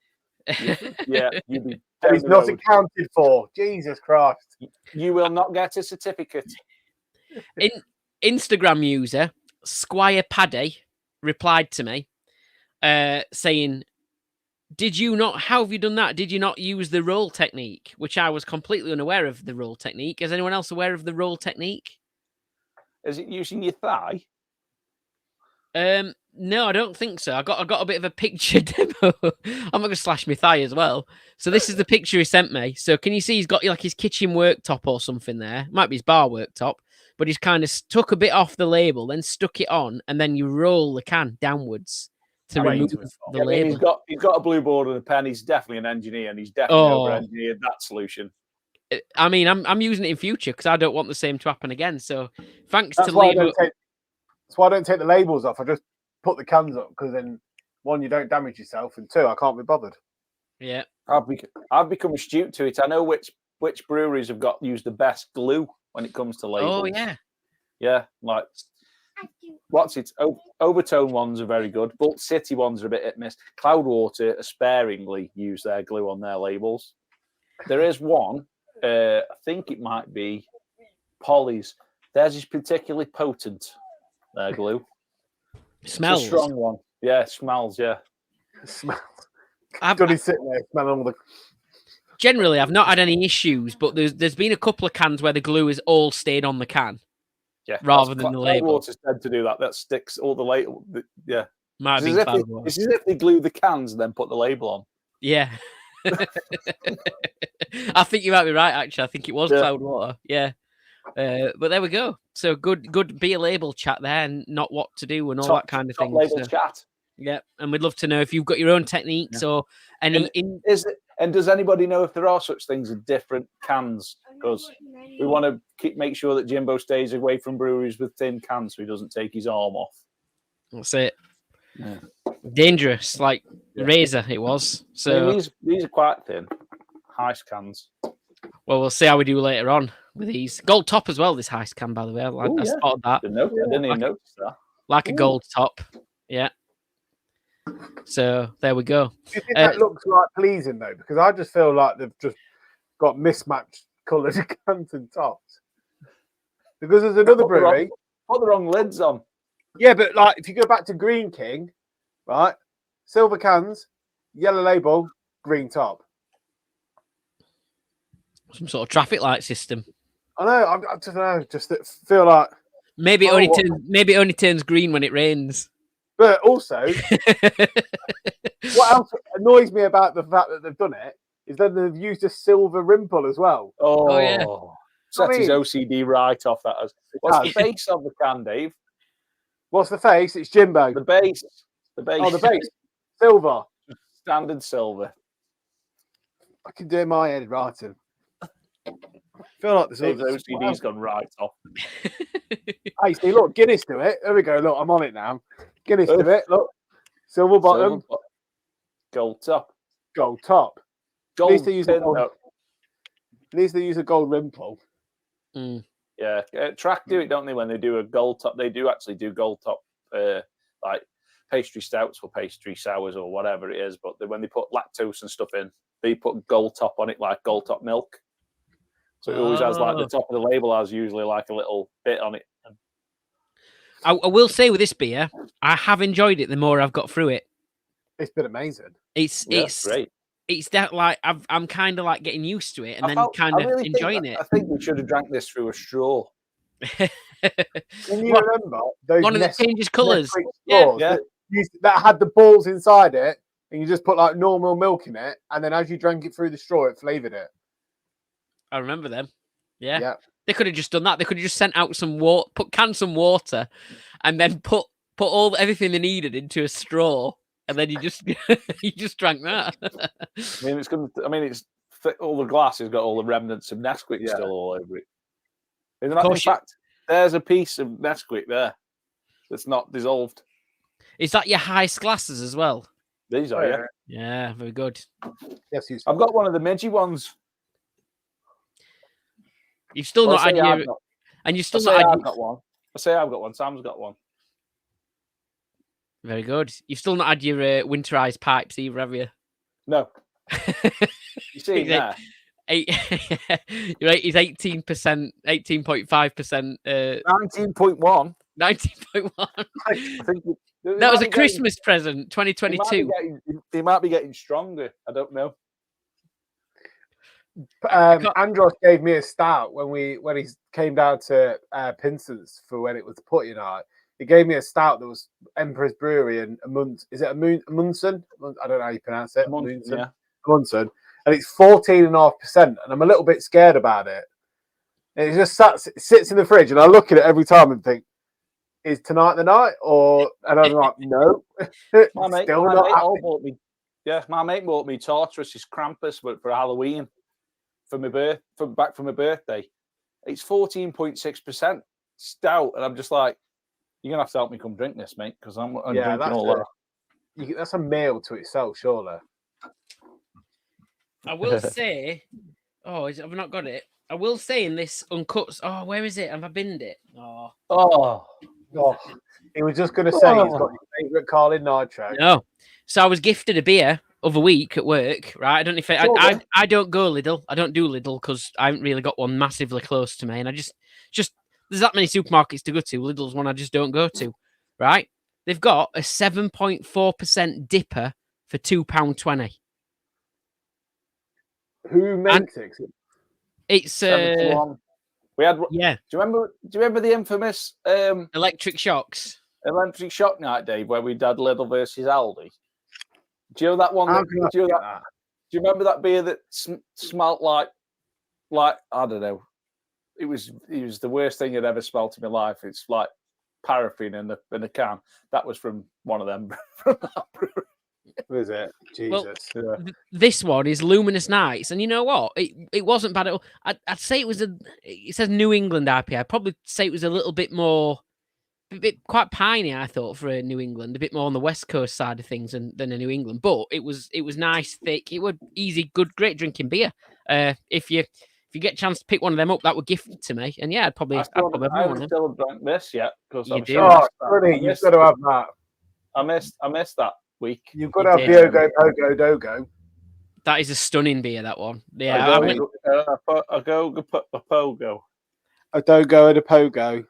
Yeah, you'd be. He's not accounted for. Jesus Christ! You will not get a certificate. Instagram user Squire Paddy replied to me, saying, how have you done that? Did you not use the roll technique? Which I was completely unaware of the roll technique. Is anyone else aware of the roll technique? Is it using your thigh? No, I don't think so. I got a bit of a picture demo. I'm not gonna slash my thigh as well. So this is the picture he sent me. So can you see he's got like his kitchen worktop or something there? Might be his bar worktop, but he's kind of took a bit off the label, then stuck it on, and then you roll the can downwards to remove the label. He's got a blue board and a pen. He's definitely an engineer, and he's definitely over-engineered that solution. I mean, I'm using it in future because I don't want the same to happen again. So thanks to Liam. That's why I don't take the labels off. I just put the cans up because then, one, you don't damage yourself, and two, I can't be bothered. Yeah, I've become astute to it. I know which breweries have used the best glue when it comes to labels. Oh yeah, yeah. Like what's it? Overtone ones are very good. Bolt City ones are a bit hit miss. Cloudwater sparingly use their glue on their labels. There is one. I think it might be Polly's. Theirs is particularly potent. Their glue. Smells. It's a strong one. Yeah, it smells. Yeah. It smells. Johnny's sitting there smelling all the. generally I've not had any issues, but there's been a couple of cans where the glue has all stayed on the can. Yeah, rather than the label. Water's tend to do that. That sticks all the label. Yeah, Might it's be as if they glue the cans and then put the label on. Yeah. I think you might be right, actually. I think it was cloud water. Yeah. But there we go. So good beer label chat there, and not what to do and all that kind of thing. Label chat. Yeah, and we'd love to know if you've got your own techniques or any. And does anybody know if there are such things as different cans? Because we want to make sure that Jimbo stays away from breweries with thin cans, so he doesn't take his arm off. That's it. Yeah. Dangerous, like razor. It was. So I mean, these are quite thin, Heist cans. Well, we'll see how we do later on with these. Gold top as well. This Heist can, by the way. I spotted that. I didn't even notice that. Like a gold top. Yeah. So there we go. Do you think that looks like pleasing though? Because I just feel like they've just got mismatched coloured cans and tops. Because there's another brewery. Put the wrong lids on. Yeah, but like if you go back to Green King, right? Silver cans, yellow label, green top. Some sort of traffic light system. I know. I don't know. Just feel like maybe it only turns green when it rains. But also, what else annoys me about the fact that they've done it is that they've used a silver rimple as well. Oh, yeah. Sets his OCD right off that. What's the base of the can, Dave? What's the face? It's Jimbo. The base. Oh, the base. Silver. Standard silver. I can do it in my head writing. I feel like this OCD's gone right off. Hey, see, look, Guinness do it. There we go. Look, I'm on it now. Guinness do it. Look, silver bottom, gold top. Gold top. Gold. Needs to use a gold rimple. Mm. Yeah, Track do it, don't they? When they do a gold top, they do actually do gold top, like pastry stouts or pastry sours or whatever it is. But when they put lactose and stuff in, they put gold top on it, like gold top milk. So it always has like the top of the label has usually like a little bit on it. I will say with this beer, I have enjoyed it the more I've got through it. It's been amazing. It's great. It's that like I'm kind of like getting used to it and then kind of really enjoying it. I think we should have drank this through a straw. Can you remember those one of the changes colours? That had the balls inside it, and you just put like normal milk in it, and then as you drank it through the straw, it flavoured it. I remember them. Yeah. They could have just done that. They could have just sent out some water, canned some water, and then put everything they needed into a straw, and then you just drank that. I mean, it's all the glass has got all the remnants of Nesquik still all over it. In fact, there's a piece of Nesquik there that's not dissolved. Is that your Heist glasses as well? These are, yeah. Yeah, very good. Yes, I've got one of the Midgie ones. You've still not had your... And you've still not had... I've got one. I say I've got one. Sam's got one. Very good. You've still not had your winterized pipes either, have you? No. You see there? You're right, he's 18%, 18.5%. 19.1. 19.1. I think that was a Christmas present, 2022. They might be getting stronger. I don't know. Andros gave me a stout when he came down to Pinson's for when it was putty night. He gave me a stout that was Empress Brewery and Amundsen? I don't know how you pronounce it. Amundsen. And it's 14.5%, and I'm a little bit scared about it. And it just sits in the fridge, and I look at it every time and think, "Is tonight the night?" And I'm like, "No." My mate bought me Tartarus Krampus for Halloween for my birthday. It's 14.6% stout, and I'm just like, "You're gonna have to help me come drink this, mate, because I'm drinking all that." That's a meal to itself, surely. I will say, I've not got it. I will say in this Uncut. Oh, where is it? Have I binned it? Oh. He was just going to say he's got his favourite Carlin Nitro. No. So I was gifted a beer other week at work, right? I don't know if I don't go Lidl. I don't do Lidl because I haven't really got one massively close to me, and I just there's that many supermarkets to go to. Lidl's one I just don't go to, right? They've got a 7.4% dipper for £2.20. Who makes it? It's 71. We had. yeah, Do you remember the infamous Electric Shocks. Electric Shock Night, Dave, where we had Lidl versus Aldi? Do you know that one? Do you remember that beer that smelt like I don't know? It was the worst thing I'd ever smelt in my life. It's like paraffin in a can. That was from one of them. From that brewery. Was it? Jesus. Well, this one is Luminous Nights, and you know what? It wasn't bad at all. I'd say it says New England IPA. I'd probably say it was a little bit more, quite piney. I thought for a New England, a bit more on the West Coast side of things than a New England. But it was nice, thick. It was easy, good, great drinking beer. If you get a chance to pick one of them up, that would gift to me. And yeah, I'd probably I haven't still drunk this yet because You I'm do. sure You've got to have that. I missed that week. You've got to have Diogo Pogo Dogo. That is a stunning beer. That one. Yeah, a pogo. A Dogo and a Pogo.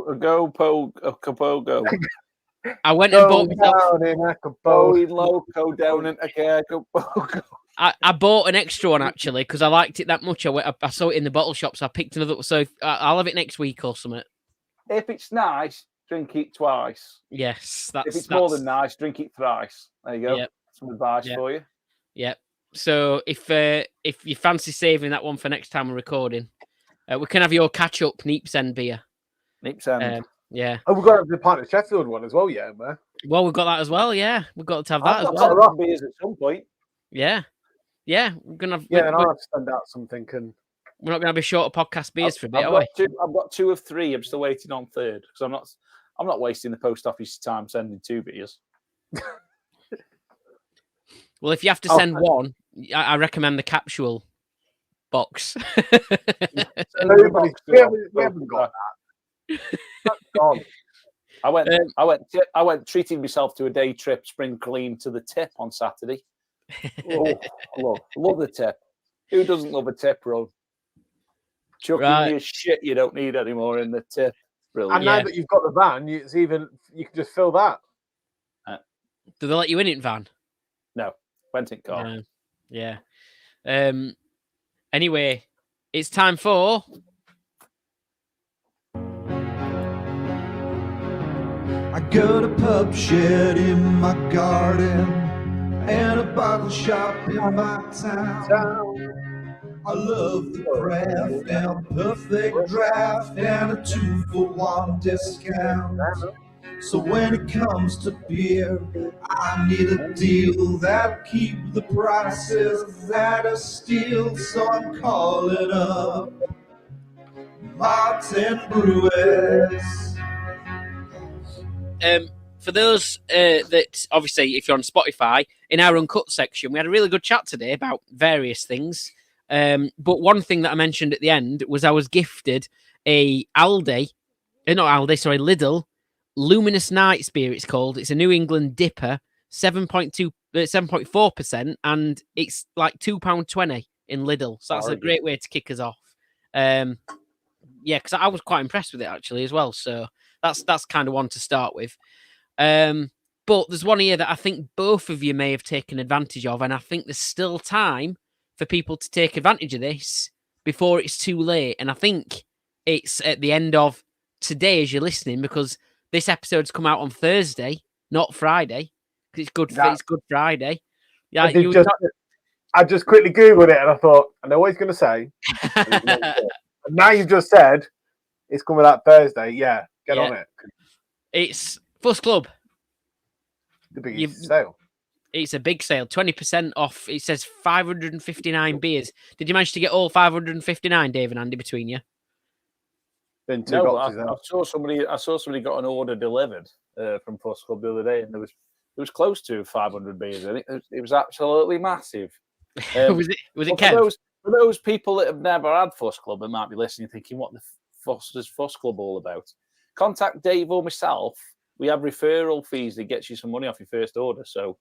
A go pogo. I went and bought myself. Loco down in a pogo. I bought an extra one actually because I liked it that much. I saw it in the bottle shop, so I picked another. So I'll have it next week or something. If it's nice, drink it twice. Yes, if it's more than nice, drink it thrice. There you go. Yep. Some advice for you. Yep. So if you fancy saving that one for next time we're recording, we can have your catch up Neeps End beer. Neeps End. Yeah. Oh, we've got the Pint of Sheffield one as well, yeah, man. Well, we've got that as well. Yeah, we've got to have that as well. well. Beers at some point. Yeah. Yeah, we're gonna have. Yeah, and I'll have to send out something. And we're not gonna have a shorter podcast beers for a bit, are we? I've got 2 of 3. I'm still waiting on third because I'm not wasting the post office time sending 2 beers. Well, if you have to send one, I recommend the capsule box. we haven't got that. That's gone. I went treating myself to a day trip spring clean to the Tip on Saturday. Love the Tip. Who doesn't love a Tip run? Chucking your shit you don't need anymore in the Tip. Brilliant. And now that you've got the van, you can just fill that. Do they let you in it, van? No, went in car. Yeah. Anyway, it's time for. I got a pub shed in my garden and a bottle shop in my town. I love the craft and perfect draft and a 2-for-1 discount. So when it comes to beer, I need a deal that'll keep the prices at a steal. So I'm calling up Martin Brewis. For those that obviously, if you're on Spotify, in our Uncut section, we had a really good chat today about various things. But one thing that I mentioned at the end was I was gifted a Lidl Luminous Nights beer. It's called. It's a New England Dipper, 7.4%, and it's like £2.20 in Lidl. So that's a great way to kick us off. Yeah, because I was quite impressed with it actually as well. So that's kind of one to start with. But there's one here that I think both of you may have taken advantage of, and I think there's still time for people to take advantage of this before it's too late. And I think it's at the end of today as you're listening, because this episode's come out on Thursday, not Friday, because it's Good Friday. Yeah, I just quickly Googled it and I thought, I know what he's going to say. And now you've just said it's coming out Thursday. Yeah, get on it. It's Fuss Club. The biggest sale. It's a big sale, 20% off. It says 559 beers. Did you manage to get all 559, Dave and Andy, between you? Been 2 boxes I saw somebody got an order delivered from Fuss Club the other day, and it was close to 500 beers, and it was absolutely massive. Was it Kev? For those people that have never had Fuss Club and might be listening, thinking, "What the fuss is Fuss Club all about?" Contact Dave or myself. We have referral fees that gets you some money off your first order. So,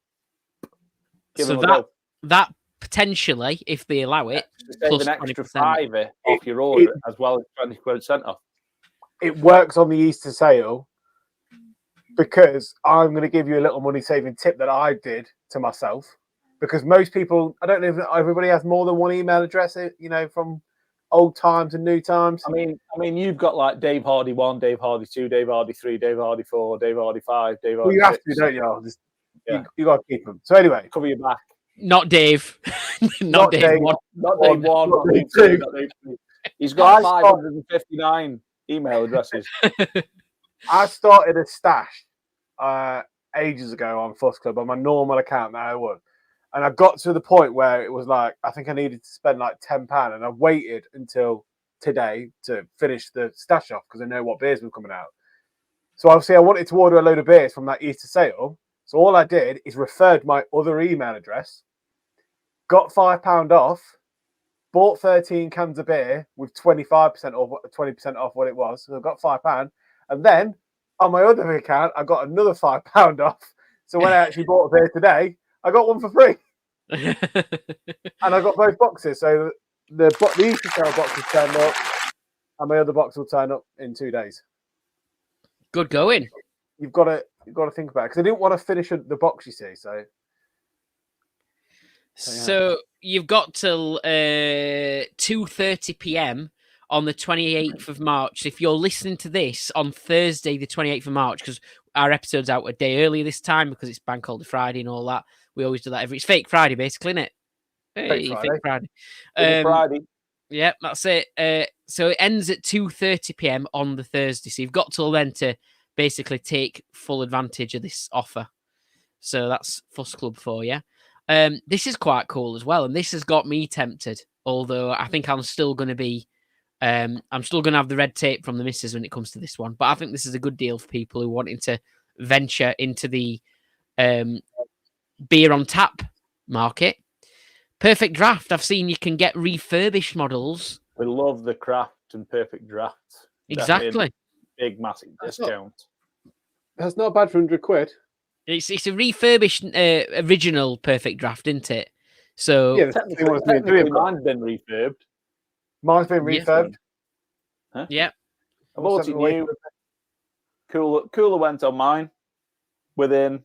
that potentially, if they allow it, plus an extra £5 off your order, as well as 20% off. It works on the Easter sale because I'm going to give you a little money saving tip that I did to myself. because most people, I don't know if everybody has more than one email address, from old times and new times. I mean, you've got like Dave Hardy 1, Dave Hardy 2, Dave Hardy 3, Dave Hardy 4, Dave Hardy 5, Dave Hardy Well, you have 6. to, don't you? Yeah. You got to keep them. So anyway, Cover your back. Not Dave. not Dave. Dave. One. Not Dave 1, not Dave 2, not Dave 3. He's got 559 email addresses. I started a stash ages ago on Fuss Club on my normal account that I would. And I got to the point where it was like, I think I needed to spend like £10. And I waited until today to finish the stash off because I know what beers were coming out. So obviously I wanted to order a load of beers from that Easter sale. So all I did is referred my other email address, got £5 off, bought 13 cans of beer with 25% off, 20% off what it was. So I got £5. And then on my other account, I got another £5 off. So when I actually bought a beer today, I got one for free. And I got both boxes. So the Easter sale boxes turned up, and my other box will turn up in 2 days. Good going. You've got to think about it because I didn't want to finish the box. You see, So you've got till 2:30 p.m. on the 28th of March. If you're listening to this on Thursday, the 28th of March, because our episode's out a day earlier this time because it's Bank Holiday Friday and all that. We always do that it's Fake Friday, basically, isn't it? Hey, Fake Friday. Friday. Yeah, that's it. So it ends at 2:30 p.m. on the Thursday. So you've got till then to basically take full advantage of this offer. So that's Fuss Club for you. This is quite cool as well, and this has got me tempted. Although I think I'm still going to be, I'm still going to have the red tape from the missus when it comes to this one. But I think this is a good deal for people who are wanting to venture into the beer on tap market. Perfect Draft. I've seen you can get refurbished models. We love the craft and Perfect Draft. Exactly. Big, massive discount. That's not bad for £100. It's a refurbished original Perfect Draft, isn't it? So yeah, technically mine's been refurbed. Mine's been refurbed. Huh? Yeah. I bought it new. Cooler went on mine within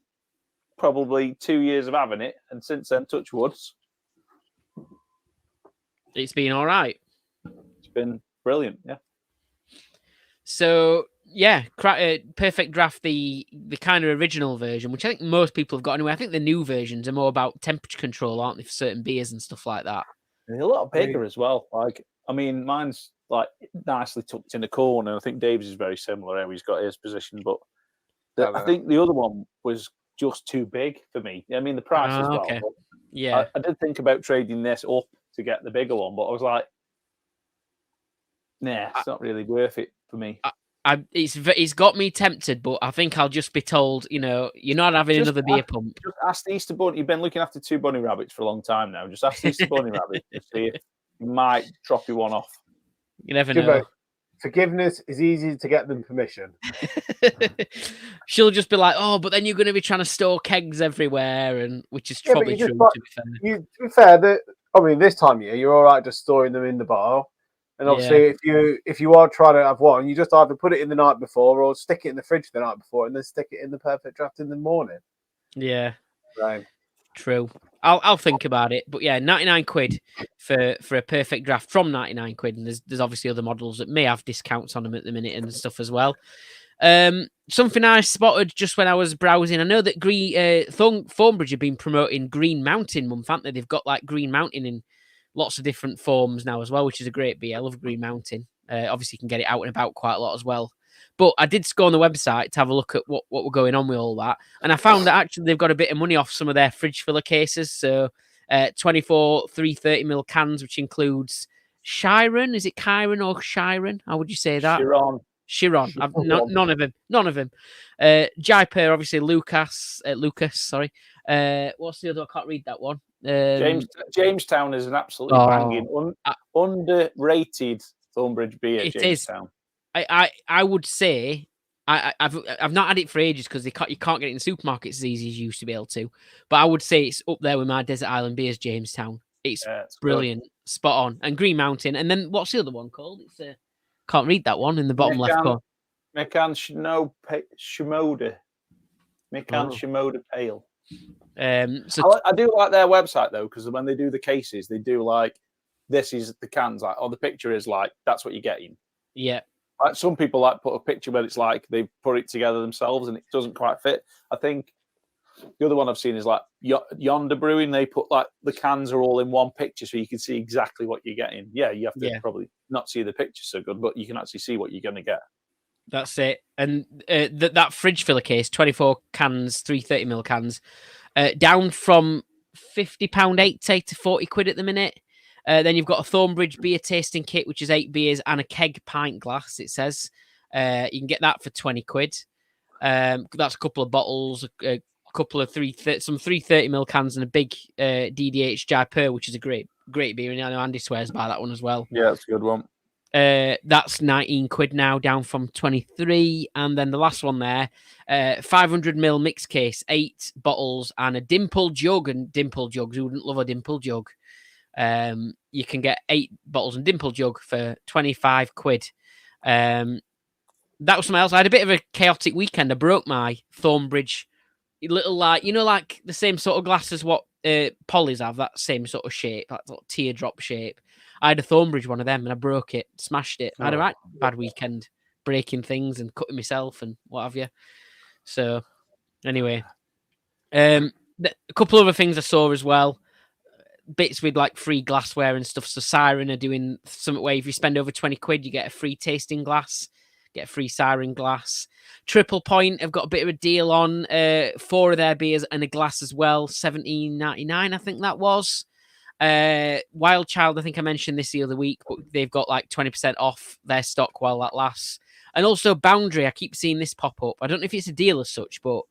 probably 2 years of having it, and since then, touch woods. It's been all right. It's been brilliant, yeah. So yeah, Perfect Draft, the kind of original version, which I think most people have got anyway. I think the new versions are more about temperature control, aren't they, for certain beers and stuff like that. They're a lot bigger as well. Like, I mean, mine's like nicely tucked in the corner. I think Dave's is very similar how he's got his position, but I think the other one was just too big for me. I mean, the price as well. Okay. Yeah, I did think about trading this up to get the bigger one, but I was like, nah, it's not really worth it for me. It's got me tempted, but I think I'll just be told, you're not having another beer pump. Just ask the Easter Bunny. You've been looking after 2 bunny rabbits for a long time now. Just ask the Easter Bunny rabbit to see if you might drop you one off. You never Jimbo, know. Forgiveness is easy to get them permission. She'll just be like, "Oh, but then you're going to be trying to store kegs everywhere," and which is probably true. To be fair, this time of year, you're all right just storing them in the bar. And obviously, if you are trying to have one, you just either put it in the night before or stick it in the fridge the night before, and then stick it in the Perfect Draft in the morning. Yeah, right. True. I'll think about it, but yeah, £99 for a Perfect Draft from £99, and there's obviously other models that may have discounts on them at the minute and stuff as well. Something I spotted just when I was browsing, I know that Thornbridge have been promoting Green Mountain Month, haven't they? They've got like Green Mountain in lots of different forms now as well, which is a great beer. I love Green Mountain. Obviously, you can get it out and about quite a lot as well. But I did go on the website to have a look at what were going on with all that. And I found that actually they've got a bit of money off some of their fridge filler cases. So 24 330ml cans, which includes Chiron. Is it Chiron or Chiron? How would you say that? Chiron. None of them. Jaipur, obviously Lucas. Sorry. What's the other? I can't read that one. Jamestown is an absolutely banging, underrated Thornbridge beer. It Jamestown. Is. I would say I've not had it for ages because you can't get it in supermarkets as easy as you used to be able to. But I would say it's up there with my Desert Island beers, Jamestown. It's brilliant, good. Spot on. And Green Mountain. And then what's the other one called? It's can't read that one in the bottom left corner. Mekan Shimoda. Mekan Shimoda Pale. So I do like their website though, because when they do the cases, they do like this is the cans, like, or the picture is like that's what you're getting. yeah, Like some people like put a picture where it's like they put it together themselves and it doesn't quite fit. I think the other one I've seen is like Yonder Brewing. They put like the cans are all in one picture, so you can see exactly what you're getting. Yeah, you have to probably not see the picture so good, but you can actually see what you're going to get. that's it. And that fridge filler case, 24 cans, 330ml cans, down from £50.80 to £40 at the minute. Then you've got a Thornbridge beer tasting kit, which is 8 beers and a keg pint glass. It says you can get that for £20. That's a couple of bottles, a couple of some 330ml cans, and a big DDH Jaipur, which is a great beer. And I know Andy swears by that one as well. Yeah, that's a good one. That's £19 now, down from 23. And then the last one there, 500ml mix case, 8 bottles, and a dimple jug. And dimple jugs, who wouldn't love a dimple jug? You can get 8 bottles and dimple jug for £25. That was something else. I had a bit of a chaotic weekend. I broke my Thornbridge little, like the same sort of glass as what Polly's have, that same sort of shape, that sort of teardrop shape. I had a Thornbridge one of them and I broke it, smashed it. I had a right bad weekend, breaking things and cutting myself and what have you. So anyway, a couple other things I saw as well. Bits with like free glassware and stuff. So Siren are doing something where if you spend over £20, you get a free tasting glass, get a free Siren glass. Triple Point have got a bit of a deal on 4 of their beers and a glass as well, $17.99, I think that was. Wild Child, I think I mentioned this the other week, but they've got like 20% off their stock while that lasts. And also Boundary, I keep seeing this pop up. I don't know if it's a deal as such, but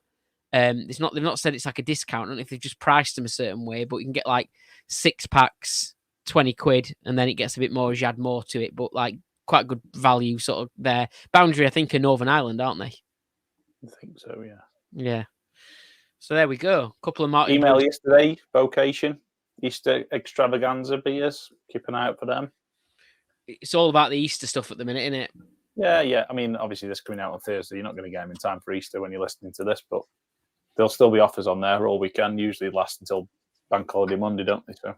they've not said it's like a discount. I don't know if they've just priced them a certain way, but you can get like 6 packs, £20, and then it gets a bit more as you add more to it. But like quite good value sort of there. Boundary, I think, are Northern Ireland, aren't they? I think so, yeah. Yeah. So there we go. A couple of Martin Email Brewers. yesterday, Vocation, Easter Extravaganza beers. Keep an eye out for them. It's all about the Easter stuff at the minute, isn't it? Yeah. I mean, obviously, this coming out on Thursday. You're not going to get them in time for Easter when you're listening to this, but there'll still be offers on there all weekend. Usually last until Bank Holiday Monday, don't they? So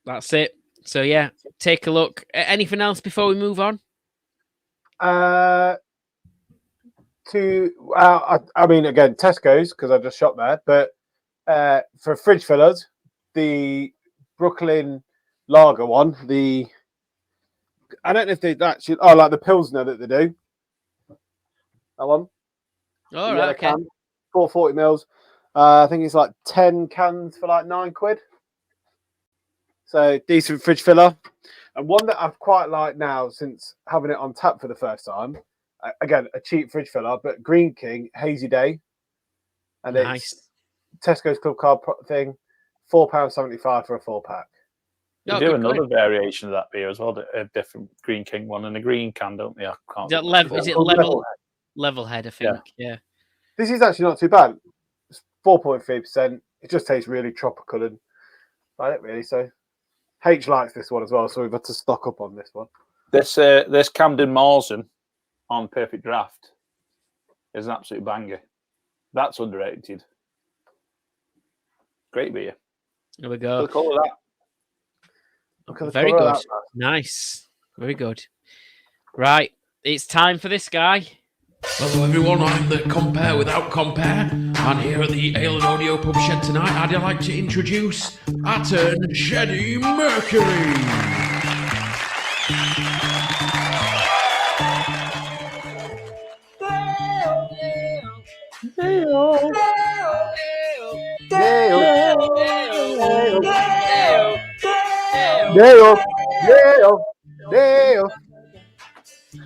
that's it. So yeah, take a look. Anything else before we move on? I mean, again, Tesco's, because I just shop there. But for fridge fillers, the Brooklyn Lager one, I don't know if they actually, like the Pilsner that they do. That one. All right, okay. 440 mils. I think it's like 10 cans for like £9. So decent fridge filler. And one that I've quite liked now since having it on tap for the first time. Again, a cheap fridge filler, but Green King Hazy Day. And nice. It's Tesco's Club Card thing, £4.75 for a 4-pack. They do another variation of that beer as well, a different Green King one and a green can, don't they? I can't. Is it Levelhead, I think. Yeah. This is actually not too bad. It's 4.3%. It just tastes really tropical and like it really. So H likes this one as well, so we've had to stock up on this one. This Camden Marzen on Perfect Draft is an absolute banger. That's underrated. Great beer. There we go. Look all of that. Very good. Nice. Very good. Right. It's time for this guy. Hello everyone, I'm the Compare Without Compare, and here at the Ale and Audio Pub Shed tonight, I'd like to introduce Atten Sheddie Mercury.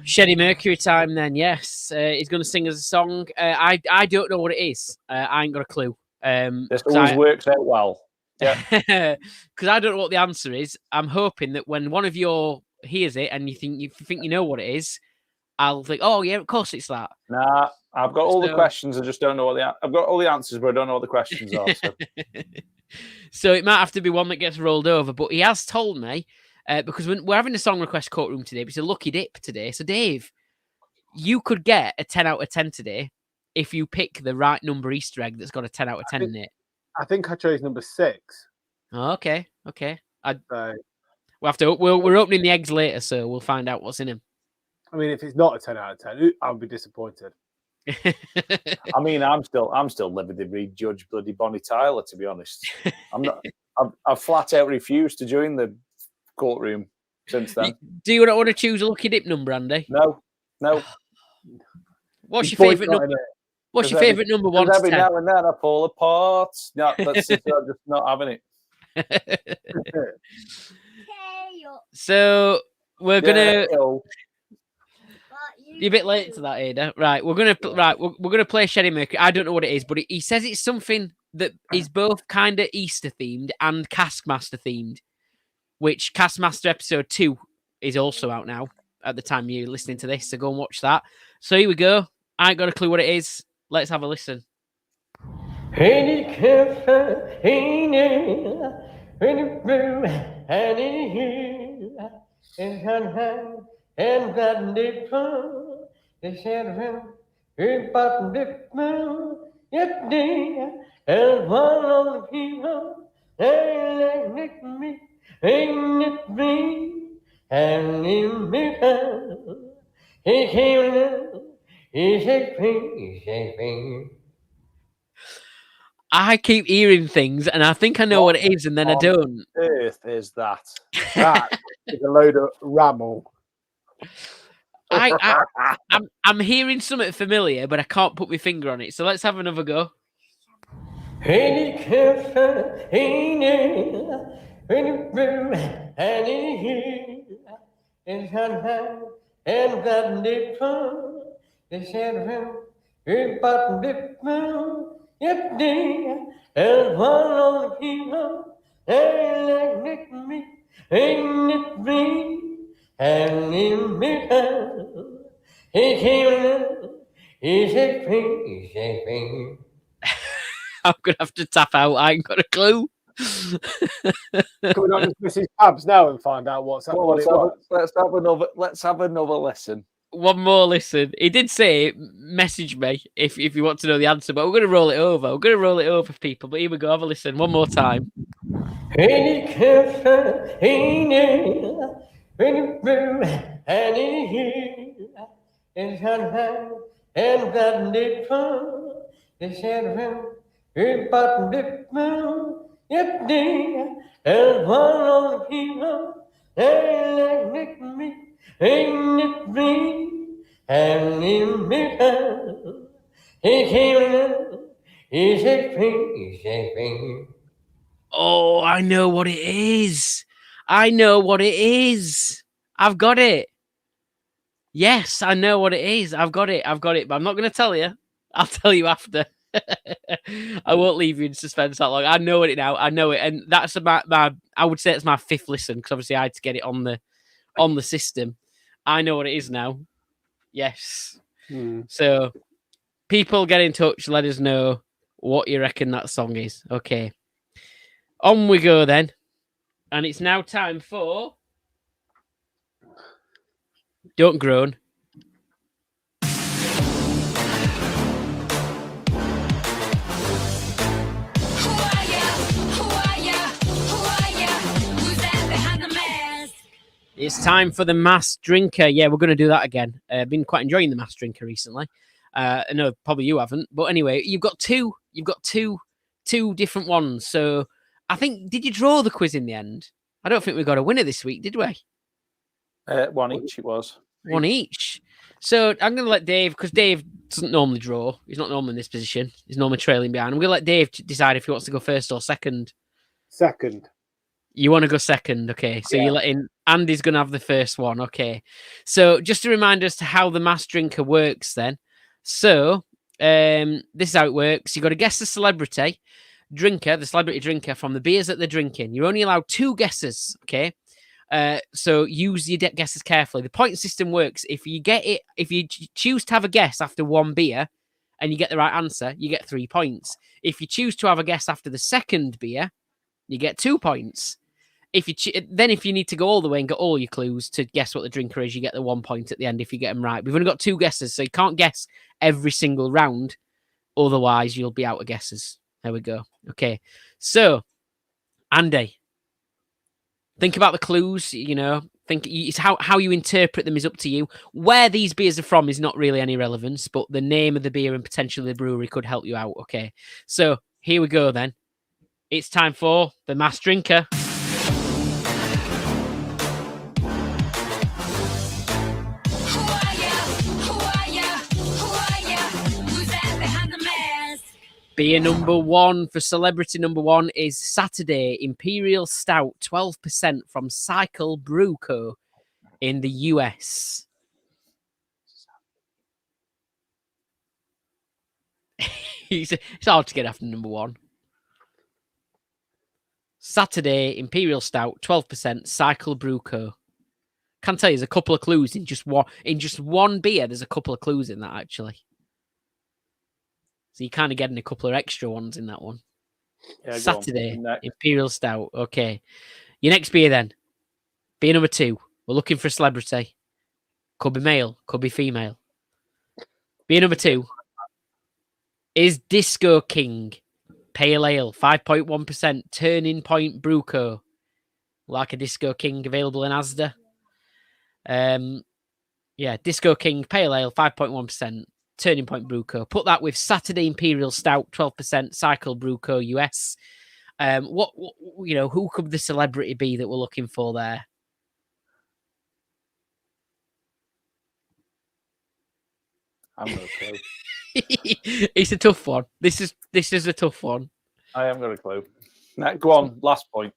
Sheddie Mercury time then, yes. He's going to sing us a song. I don't know what it is. I ain't got a clue. This always works out well. Yeah. Because I don't know what the answer is. I'm hoping that when one of you hears it and you think you know what it is, I'll think, oh yeah, of course it's that. Nah, I've got all the questions. I just don't know I've got all the answers, but I don't know what the questions are. So. So it might have to be one that gets rolled over. But he has told me, because we're having a song request courtroom today, but it's a lucky dip today. So Dave, you could get a 10 out of 10 today if you pick the right number Easter egg that's got a 10 out of 10 in it. I think I chose number 6. Oh, okay. So, We'll have to. We're opening the eggs later, so we'll find out what's in them. I mean, if it's not a 10 out of 10, I'll be disappointed. I mean, I'm still living to re-judge bloody Bonnie Tyler. To be honest, I'm not. I've flat out refused to join the courtroom since then. Do you not want to choose a lucky dip number, Andy? No. What's His your boy's favourite not number? in it. What's your favourite number? 1 to Every 10. now and then I fall apart. No, that's just not having it. So we're gonna. Yeah, You're a bit late to that, Ada. Right, we're gonna play Sheddie Mercury. I don't know what it is, but he says it's something that is both kind of Easter themed and Caskmaster themed. Which Caskmaster episode 2 is also out now at the time you're listening to this, so go and watch that. So here we go. I ain't got a clue what it is. Let's have a listen. I keep hearing things, and I think I know what it is, and then I don't. Earth is that? That is a load of ramble. I'm hearing something familiar, but I can't put my finger on it. So let's have another go. I'm gonna have to tap out. I ain't got a clue. Can we not just miss his tabs now and find out what it was? Let's have another listen. One more listen. He did say, message me if you want to know the answer, but we're going to roll it over. We're going to roll it over, people. But here we go. Have a listen. One more time. Oh, I know what it is. I've got it. Yes, I know what it is. I've got it. But I'm not going to tell you. I'll tell you after. I won't leave you in suspense that long. I know it now. I know it. And that's about I would say it's my 5th listen, because obviously I had to get it on the system. I know what it is now. Yes. So people get in touch, let us know what you reckon that song is. Okay. On we go then. And it's now time for Don't Groan. It's time for the mass drinker. Yeah, we're going to do that again. I've been quite enjoying the mass drinker recently. I know probably you haven't, but anyway, you've got two different ones. So I think, did you draw the quiz in the end? I don't think we got a winner this week, did we? One each it was. One each. So I'm going to let Dave, because Dave doesn't normally draw. He's not normally in this position. He's normally trailing behind. I'm going to let Dave decide if he wants to go first or second. Second. You want to go second, okay? So you're letting Andy's going to have the first one, okay? So just a reminder as to how the mass drinker works then. So this is how it works. You've got to guess the celebrity drinker from the beers that they're drinking. You're only allowed 2 guesses, okay? So use your guesses carefully. The point system works. If you choose to have a guess after 1 beer and you get the right answer, you get 3 points. If you choose to have a guess after the second beer, you get 2 points. If you need to go all the way and get all your clues to guess what the drinker is, you get the 1 point at the end if you get them right. We've only got 2 guesses, so you can't guess every single round. Otherwise, you'll be out of guesses. There we go. Okay. So, Andy, think about the clues, think it's how you interpret them is up to you. Where these beers are from is not really any relevance, but the name of the beer and potentially the brewery could help you out. Okay. So here we go then. It's time for the Mass Drinker. Beer number one for celebrity number one is Saturday Imperial Stout, 12% from Cycle Brew Co. in the US. It's hard to get after number one. Saturday Imperial Stout, 12%, Cycle Brew Co. Can't tell you, there's a couple of clues in just one beer. There's a couple of clues in that actually. So you're kind of getting a couple of extra ones in that one. Yeah, Saturday Imperial Stout. Okay. Your next beer then. Beer number two. We're looking for a celebrity. Could be male, could be female. Beer number two is Disco King Pale Ale, 5.1%, Turning Point Brew Co. Like a Disco King, available in Asda. Disco King Pale Ale, 5.1%, Turning Point Brew Co. Put that with Saturday Imperial Stout, 12%, Cycle Brew Co. US. Who could the celebrity be that we're looking for there? I'm going to clue. It's a tough one. This is a tough one. I am going to clue. Now, go on, last point.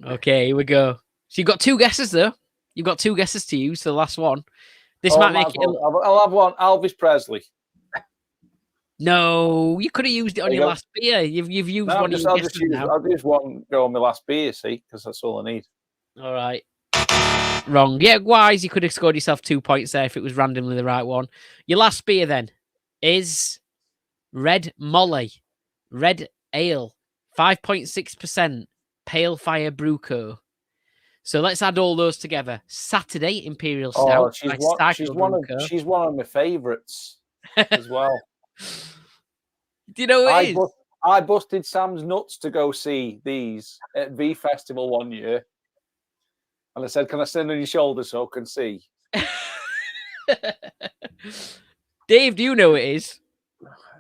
Okay, here we go. So you've got two guesses though. You've got two guesses to use. The last one. This might make it. I'll have one. Elvis Presley. No, you could have used it on your last beer. You've used one of your guesses now. I'll just one go on my last beer, see, because that's all I need. All right. Wrong. Yeah, wise. You could have scored yourself 2 points there if it was randomly the right one. Your last beer then is Red Molly, Red Ale, 5.6%, Pale Fire Brew Co. So let's add all those together. Saturday Imperial Stout. She's one of my favourites as well. Do you know what it is? I busted Sam's nuts to go see these at V Festival one year. And I said, can I stand on your shoulder so I can see? Dave, do you know what it is?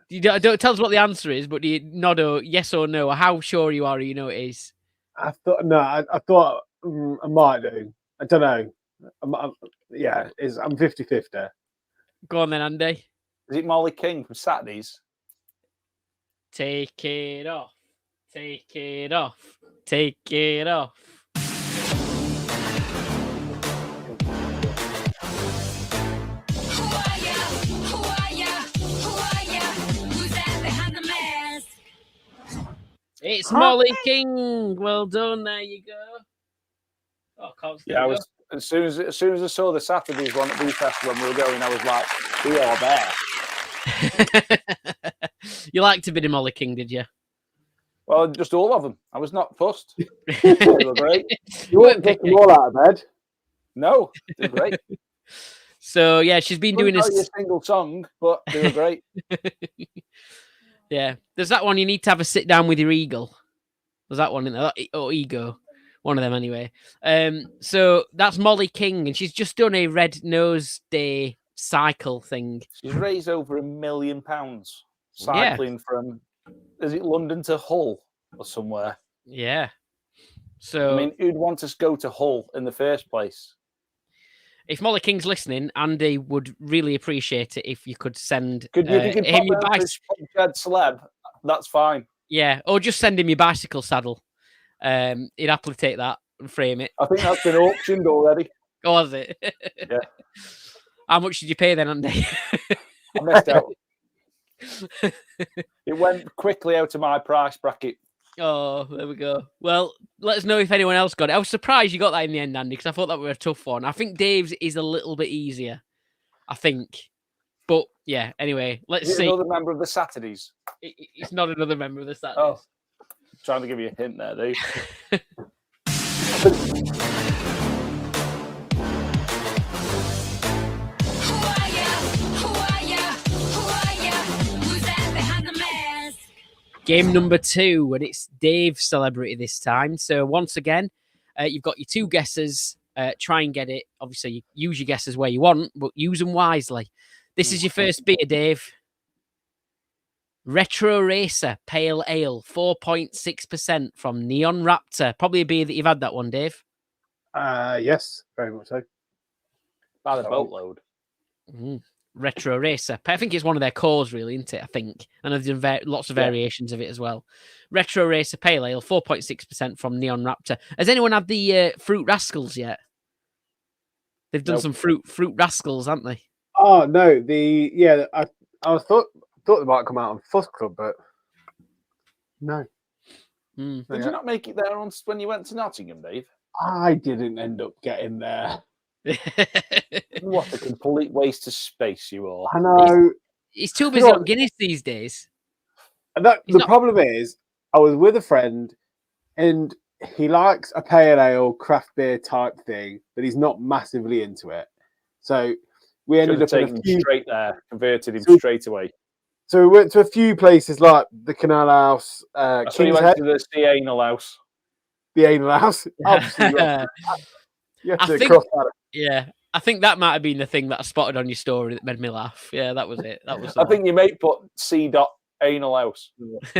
You don't tell us what the answer is, but do you nod or yes or no, or how sure you are you know what it is? I thought I might do. I don't know. I'm 50-50. Go on then, Andy. Is it Molly King from Saturdays? Take it off. Take it off. Take it off. It's Molly King. Well done. There you go. Oh, can't yeah, I was as soon as I saw the Saturdays one at V Festival when we were going, I was like, we are there. You liked a bit of Molly King, did you? Well, just all of them. I was not fussed. They were great. You weren't taking them all out of bed. No, they were great. So yeah, she's been doing a single song, but they were great. Yeah, there's that one. You need to have a sit down with your eagle. There's that one in there, or ego, one of them anyway. So that's Molly King, and she's just done a Red Nose Day cycle thing. She's raised over £1 million cycling from, is it London to Hull or somewhere? Yeah. So I mean, who'd want us to go to Hull in the first place? If Molly King's listening, Andy would really appreciate it if you could send him your bicycle. Celeb, that's fine. Yeah, or just send him your bicycle saddle. He'd happily take that and frame it. I think that's been auctioned already. Oh, was it? Yeah. How much did you pay then, Andy? I missed out. It went quickly out of my price bracket. Oh, there we go. Well, let us know if anyone else got it. I was surprised you got that in the end, Andy, because I thought that were a tough one. I think Dave's is a little bit easier. I think. But, yeah, anyway, let's see. Another member of the Saturdays? It's not another member of the Saturdays. Oh, trying to give you a hint there, Dave. Game number 2, and it's Dave's celebrity this time. So once again, you've got your 2 guesses. Try and get it. Obviously, you use your guesses where you want, but use them wisely. This is your first beer, Dave. Retro Racer Pale Ale, 4.6% from Neon Raptor. Probably a beer that you've had that one, Dave. Yes, very much so. By the boatload. Retro Racer. I think it's one of their cores, really, isn't it? I think. And there's been lots of variations of it as well. Retro Racer Pale Ale, 4.6% from Neon Raptor. Has anyone had the Fruit Rascals yet? They've done some Fruit Rascals, haven't they? Oh no, I thought they might come out on Fuss Club, but no. Did you not make it there when you went to Nottingham, Dave? I didn't end up getting there. What a complete waste of space you are. I know. He's too busy on Guinness these days. The problem is, I was with a friend, and he likes a pale ale, craft beer type thing, but he's not massively into it. So we ended up taking him straight there, converted him straight away. So we went to a few places like the Canal House, So you went to the Anal House. The Anal House. Obviously, you have to cross that. Yeah, I think that might have been the thing that I spotted on your story that made me laugh. Yeah, that was it. That was. I think your mate put C.Anal House.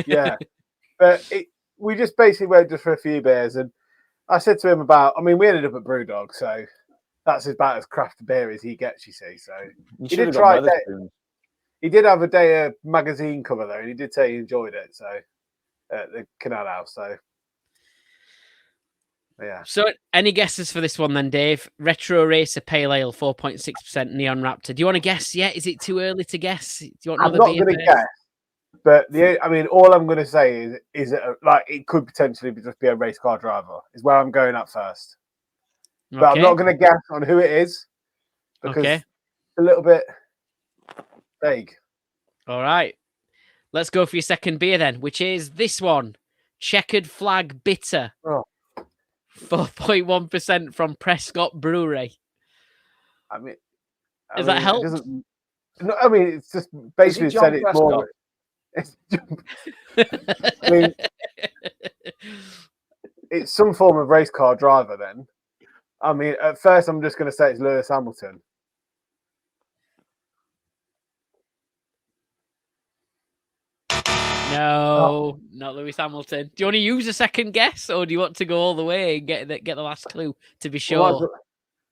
Yeah, but we just basically went just for a few beers, and I said to him we ended up at Brewdog, so that's about as craft beer as he gets, you see. So he did try it. He did have a day of magazine cover though, and he did say he enjoyed it. So at the Canal House, so. Yeah. So, any guesses for this one then, Dave? Retro Racer Pale Ale, 4.6% Neon Raptor. Do you want to guess yet? Is it too early to guess? Do you want I'm not going to guess, but all I'm going to say is that it could potentially just be a race car driver. Is where I'm going at first. But I'm not going to guess on who it is because it's a little bit vague. All right, let's go for your second beer then, which is this one, Checkered Flag Bitter. 4.1% from Prescott Brewery. Does that help? No, it's just basically said it's more. It's some form of race car driver. Then, at first I'm just going to say it's Lewis Hamilton. No, not Lewis Hamilton. Do you want to use a second guess, or do you want to go all the way and get the last clue to be sure?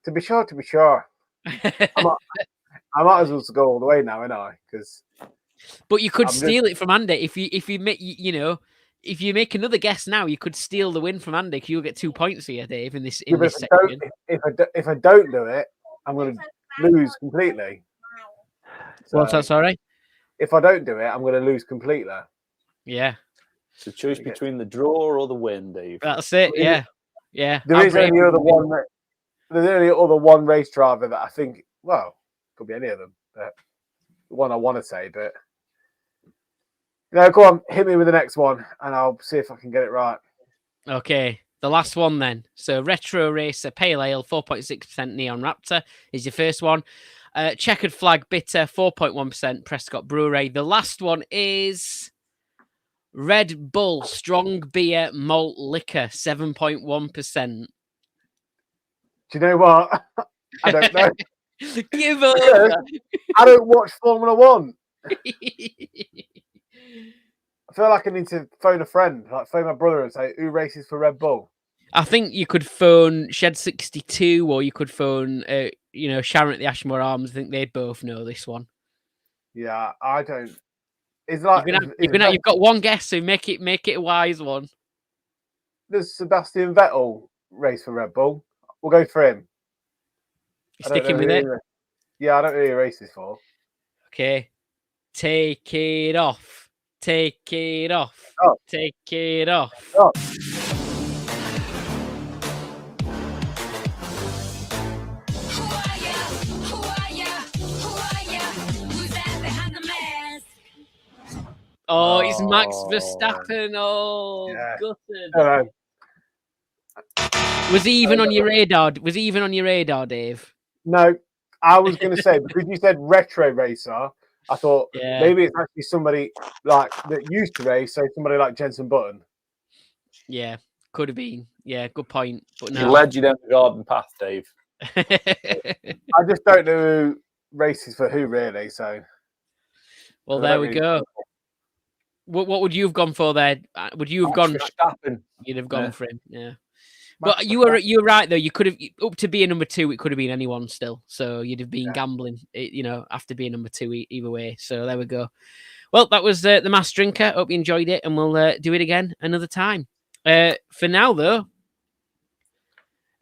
To be sure. I might as well go all the way now, ain't I? But you could steal it from Andy if you make another guess now. You could steal the win from Andy. You'll get 2 points here, Dave. In this section. If I don't do it, I'm going to lose completely. So, what's that? Sorry. If I don't do it, I'm going to lose completely. Yeah. It's a choice between the draw or the win, Dave. That's it. Yeah. Yeah. There's only other one race driver that I think, could be any of them, but the one I want to say, but go on, hit me with the next one and I'll see if I can get it right. Okay. The last one then. So Retro Racer Pale Ale, 4.6% Neon Raptor is your first one. Checkered Flag Bitter, 4.1% Prescott Brewery. The last one is Red Bull Strong Beer Malt Liquor, 7.1%. Do you know what? I don't know. Give up. I don't watch Formula One. I feel like I need to phone a friend, like phone my brother and say, who races for Red Bull? I think you could phone Shed 62 or you could phone, Sharon at the Ashmore Arms. I think they'd both know this one. Yeah, I don't. It's like you've got one guess, so make it a wise one. Does Sebastian Vettel race for Red Bull? We'll go for him. You're sticking with it? Yeah, I don't know who he races for. Okay. Take it off. Take it off. Oh. Take it off. Oh. Oh, it's Max Verstappen. Oh, yeah. Gutted. Was he even on your radar? Was he even on your radar, Dave? No, I was going to say, because you said retro racer, I thought Yeah. maybe it's actually somebody like that used to race, so somebody like Jensen Button. Yeah, could have been. Yeah, good point. But You no. led you down the garden path, Dave. I just don't know who races for who really. So Well, 'cause I there don't we really- go. What would you have gone for there? Would you have gone? Verstappen. You'd have gone Yeah. for him. Yeah. Max But you were right though. You could have up to being number 2. It could have been anyone still. So you'd have been gambling, after being number 2 either way. So there we go. Well, that was the Mass Drinker. Hope you enjoyed it, and we'll do it again another time. For now though,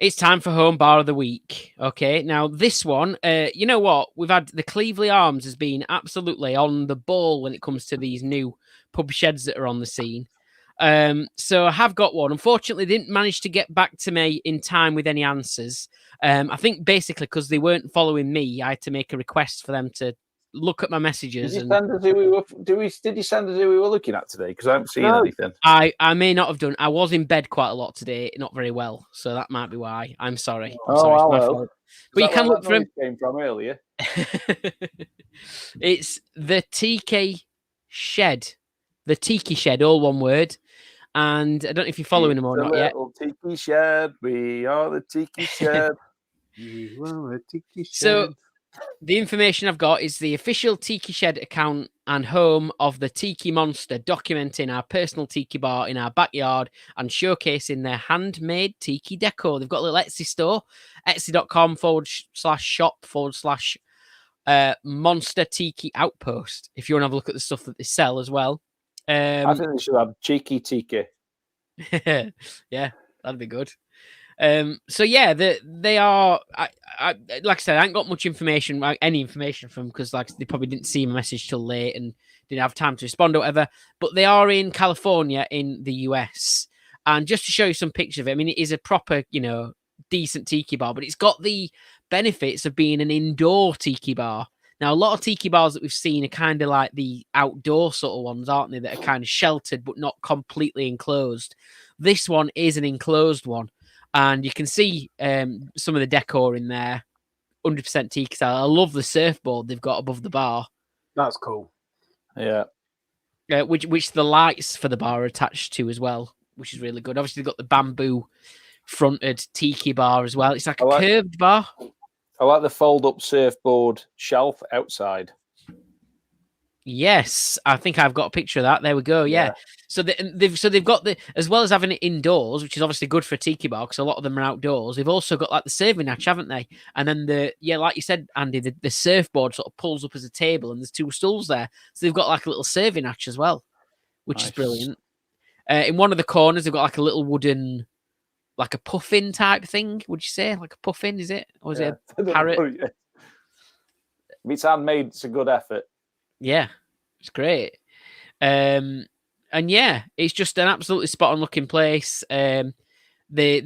it's time for Home Bar of the Week. Okay, now this one, you know what? We've had the Cleveland Arms has been absolutely on the ball when it comes to these new pub sheds that are on the scene. So I have got one. Unfortunately, they didn't manage to get back to me in time with any answers. I think basically because they weren't following me, I had to make a request for them to look at my messages. Did you send us who we were? Did you send us who we were looking at today? Because I haven't seen anything. I may not have done. I was in bed quite a lot today, not very well, so that might be why. I'm sorry. I'm sorry. It's my fault. But you can look for him. Came from earlier. It's the TK Shed, the Tiki Shed, all one word. And I don't know if you're following them or not yet. Tiki Shed. We are the Tiki Shed. You are a Tiki Shed. So the information I've got is the official Tiki Shed account and home of the Tiki Monster, documenting our personal tiki bar in our backyard and showcasing their handmade tiki decor. They've got a little Etsy store, etsy.com/shop/monster tiki outpost. If you want to have a look at the stuff that they sell as well. I think they should have cheeky tiki. Yeah, that'd be good. So yeah, they are. I like I said, I ain't got much information, any information from them because they probably didn't see my message till late and didn't have time to respond or whatever. But they are in California in the US, and just to show you some pictures of it, I mean, it is a proper, decent tiki bar, but it's got the benefits of being an indoor tiki bar. Now, a lot of tiki bars that we've seen are kind of like the outdoor sort of ones, aren't they? That are kind of sheltered but not completely enclosed. This one is an enclosed one. And you can see some of the decor in there, 100% tiki style. I love the surfboard they've got above the bar. That's cool. Yeah. Which the lights for the bar are attached to as well, which is really good. Obviously, they've got the bamboo fronted tiki bar as well. It's like a curved bar. I like the fold-up surfboard shelf outside. Yes, I think I've got a picture of that. There we go. Yeah. So they've got the, as well as having it indoors, which is obviously good for a tiki bar because a lot of them are outdoors. They've also got like the serving hatch, haven't they? And then like you said, Andy, the surfboard sort of pulls up as a table, and there's 2 stools there, so they've got like a little serving hatch as well, which is brilliant. In one of the corners, they've got like a little wooden, like a puffin type thing. Would you say like a puffin? Is it, or is it a parrot? If it's handmade, it's a good effort. Yeah, it's great. And yeah, it's just an absolutely spot on looking place. They've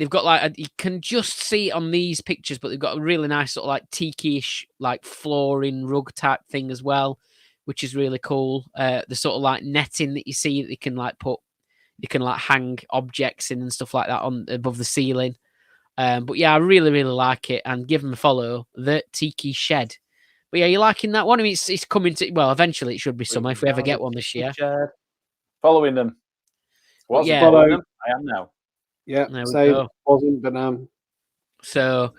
got like you can just see it on these pictures, but they've got a really nice sort of like tiki-ish like flooring rug type thing as well, which is really cool. The sort of like netting that you see that you can like hang objects in and stuff like that on above the ceiling. But yeah, I really, really like it, and give them a follow, the Tiki Shed. But yeah, you're liking that one? I mean, it's coming to, well, eventually it should be summer if we ever get one this year. Following them. Wasn't Yeah. following them. I am now. Yeah, There we same. go. Wasn't, but So,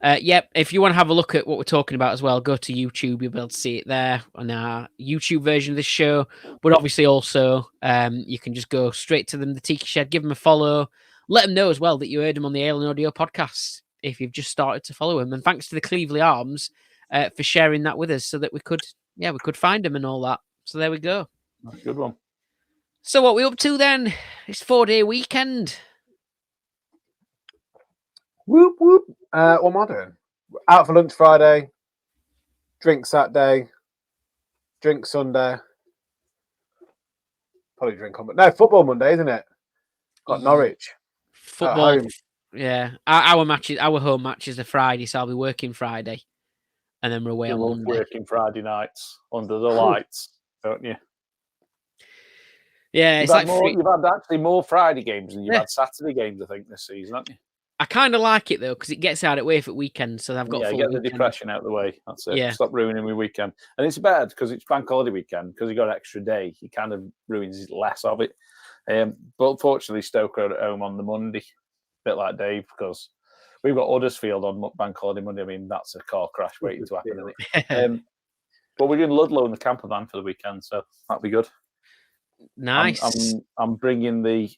if you want to have a look at what we're talking about as well, go to YouTube. You'll be able to see it there on our YouTube version of this show. But obviously also, you can just go straight to them, the Tiki Shed, give them a follow. Let them know as well that you heard them on the Alien Audio podcast if you've just started to follow them. And thanks to the Cleveland Arms for sharing that with us so that we could find them and all that. So there we go. That's a good one. So what we up to then? It's 4-day weekend. Whoop whoop. What am I doing? Out for lunch Friday. Drink Saturday. Drink Sunday. Probably drink on, but no, football Monday, isn't it? Got Norwich. Football. Home. Yeah. Our home matches are Friday, so I'll be working Friday. And then we're away on Monday. Working Friday nights under the lights, don't you? Yeah, You've had actually more Friday games than you've had Saturday games, I think, this season, haven't you? I kind of like it though because it gets out of the way for weekends, so I've got full get the weekend. depression out of the way. That's it. Yeah. Stop ruining my weekend. And it's bad because it's bank holiday weekend because you got an extra day. He kind of ruins less of it. But unfortunately, Stoke are at home on the Monday, a bit like Dave, because we've got Huddersfield on bank holiday Monday. I mean, that's a car crash waiting to happen, isn't it? But we're doing Ludlow in the camper van for the weekend, so that'll be good. Nice. I'm bringing the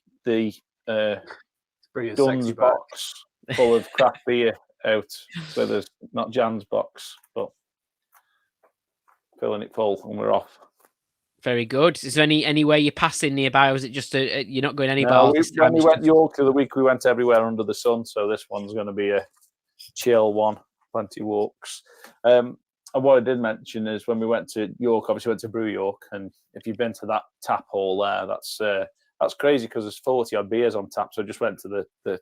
Brilliant Dunn's box full of craft beer out. So there's not Jan's box, but filling it full, and we're off. Very good. Is there any way you're passing nearby, or is it just you're not going any No, bars? when we went York the other week, we went everywhere under the sun. So this one's going to be a chill one, plenty of walks. And what I did mention is when we went to York, obviously went to Brew York, and if you've been to that tap hall there, that's crazy because there's 40 odd beers on tap. So I just went to the.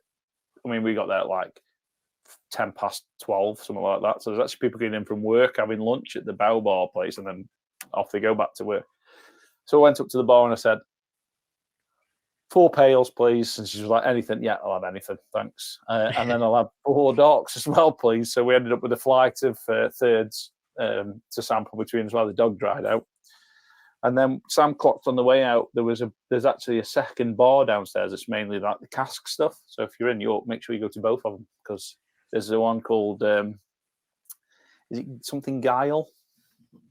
I mean, we got there at like 12:10, something like that. So there's actually people getting in from work, having lunch at the Bow Bar place, and then off they go back to work. So I went up to the bar and I said, 4 pails, please. And she was like, anything? Yeah, I'll have anything. Thanks. And then I'll have 4 darks as well, please. So we ended up with a flight of thirds to sample between as well. The dog dried out. And then Sam clocked on the way out. There's actually a second bar downstairs. It's mainly like the cask stuff. So if you're in York, make sure you go to both of them because there's the one called, is it something Guile?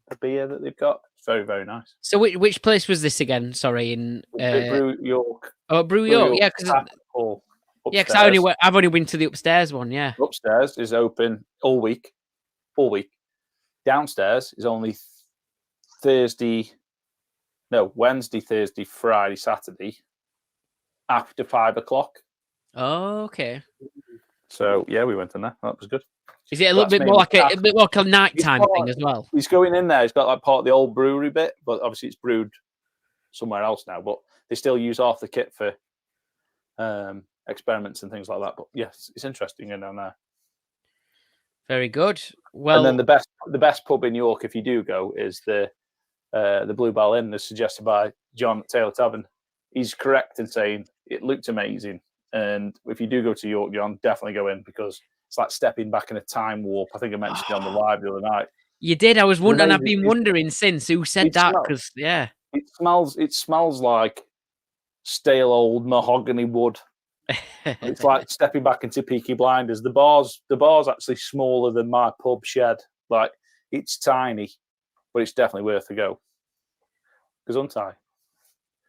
A beer that they've got. Very, very nice. So which place was this again? Sorry, in Brew York. Oh, Brew York. Yeah, because I've only been to the upstairs one. Yeah, upstairs is open all week. Downstairs is only Wednesday, Thursday, Friday, Saturday after 5 o'clock. Oh, okay. So yeah, we went in there. That was good. Is it a little bit more like a nighttime thing as well? He's going in there. He's got like part of the old brewery bit, but obviously it's brewed somewhere else now. But they still use half the kit for experiments and things like that. But yes, it's interesting in down there. Very good. Well, and then the best pub in York, if you do go, is the Bluebell Inn, as suggested by John at Taylor Tavern. He's correct in saying it looked amazing. And if you do go to York, John, definitely go in because it's like stepping back in a time warp. I think I mentioned it on the live the other night. You did. I was wondering. I've been wondering since who said that because it smells like stale old mahogany wood. It's like stepping back into Peaky Blinders. The bar's actually smaller than my pub shed. Like it's tiny, but it's definitely worth a go. Gesundheit.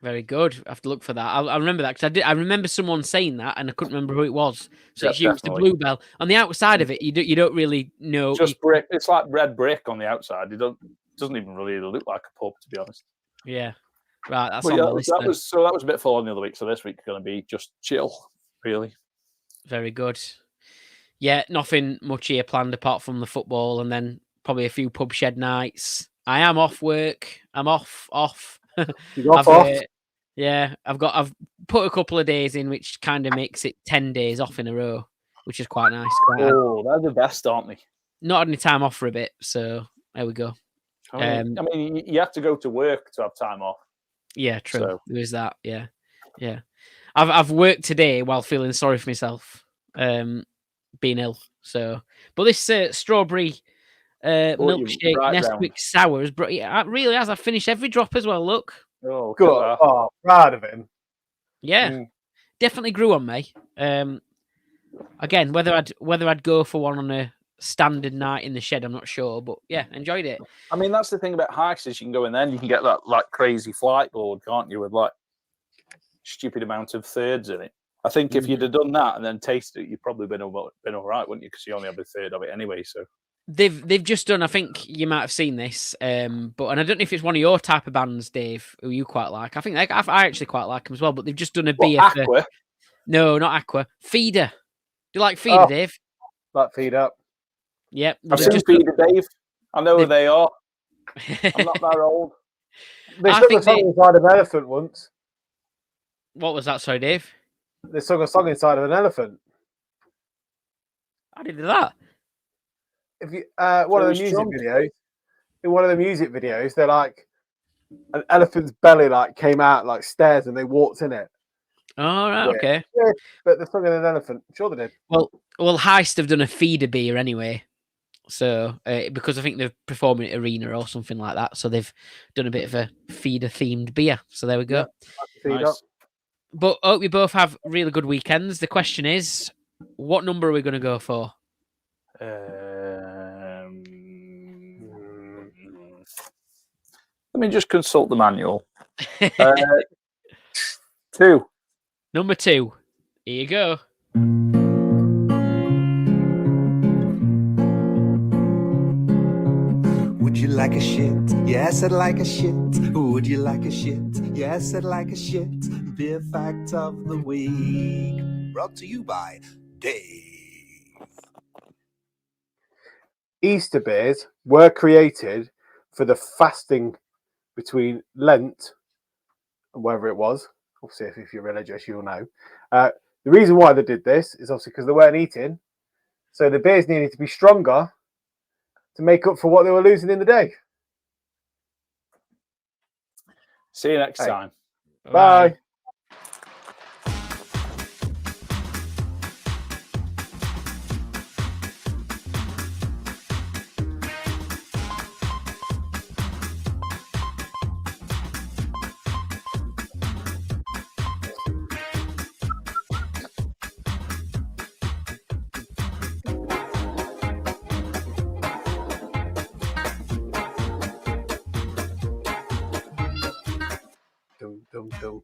Very good. I have to look for that. I remember that because I remember someone saying that, and I couldn't remember who it was. So it's used the Bluebell on the outside of it. You don't really know. It's just brick. It's like red brick on the outside. It doesn't even really look like a pub, to be honest. Yeah, right. That's on the list. That was a bit full on the other week. So this week's going to be just chill, really. Very good. Yeah, nothing much here planned apart from the football, and then probably a few pub shed nights. I am off work. I'm off. You off? Yeah, I've put a couple of days in, which kind of makes it 10 days off in a row, which is quite nice. They're the best, aren't they? Not had any time off for a bit, so there we go. I mean, you have to go to work to have time off. Yeah, true. So. There is that. Yeah. I've worked today while feeling sorry for myself, being ill. So, but this strawberry milkshake Nesquik sour is really has. I finished every drop as well. Look. Oh, good. Oh, proud of him. Yeah, definitely grew on me. Again, whether I'd go for one on a standard night in the shed, I'm not sure, but yeah, enjoyed it. I mean, that's the thing about hikes is you can go in there and you can get that like crazy flight board, can't you, with like stupid amount of thirds in it. I think if you'd have done that and then tasted it, you'd probably been all right, wouldn't you? Because you only have a third of it anyway. So they've just done. I think you might have seen this, but and I don't know if it's one of your type of bands, Dave, who you quite like. I think I actually quite like them as well. But they've just done a beer. Aqua? No, not Aqua. Feeder. Do you like Feeder, Dave? Like Feed Up. Yep. I've seen Feeder, Dave. I know who they are. I'm not that old. They sung a song inside of an elephant once. What was that? Sorry, Dave. They sung a song inside of an elephant. How did they do that? If you one of the music videos, they're like an elephant's belly like came out like stairs and they walked in it. All right, Yeah. okay. Yeah, but the tongue of an elephant. Sure they did. Well, Heist have done a feeder beer anyway. So, because I think they're performing at Arena or something like that. So they've done a bit of a feeder-themed beer. So there we go. Yeah. I can see Nice. But I hope you both have really good weekends. The question is, what number are we going to go for? Let me just consult the manual. 2. Number 2. Here you go. Would you like a shit? Yes, I'd like a shit. Would you like a shit? Yes, I'd like a shit. Beer fact of the week. Brought to you by Dave. Easter beers were created for the fasting between Lent and whatever it was. Obviously, if you're religious, you'll know. The reason why they did this is obviously because they weren't eating. So the beers needed to be stronger to make up for what they were losing in the day. See you next Hey. time. Bye. Dum, dum, dum.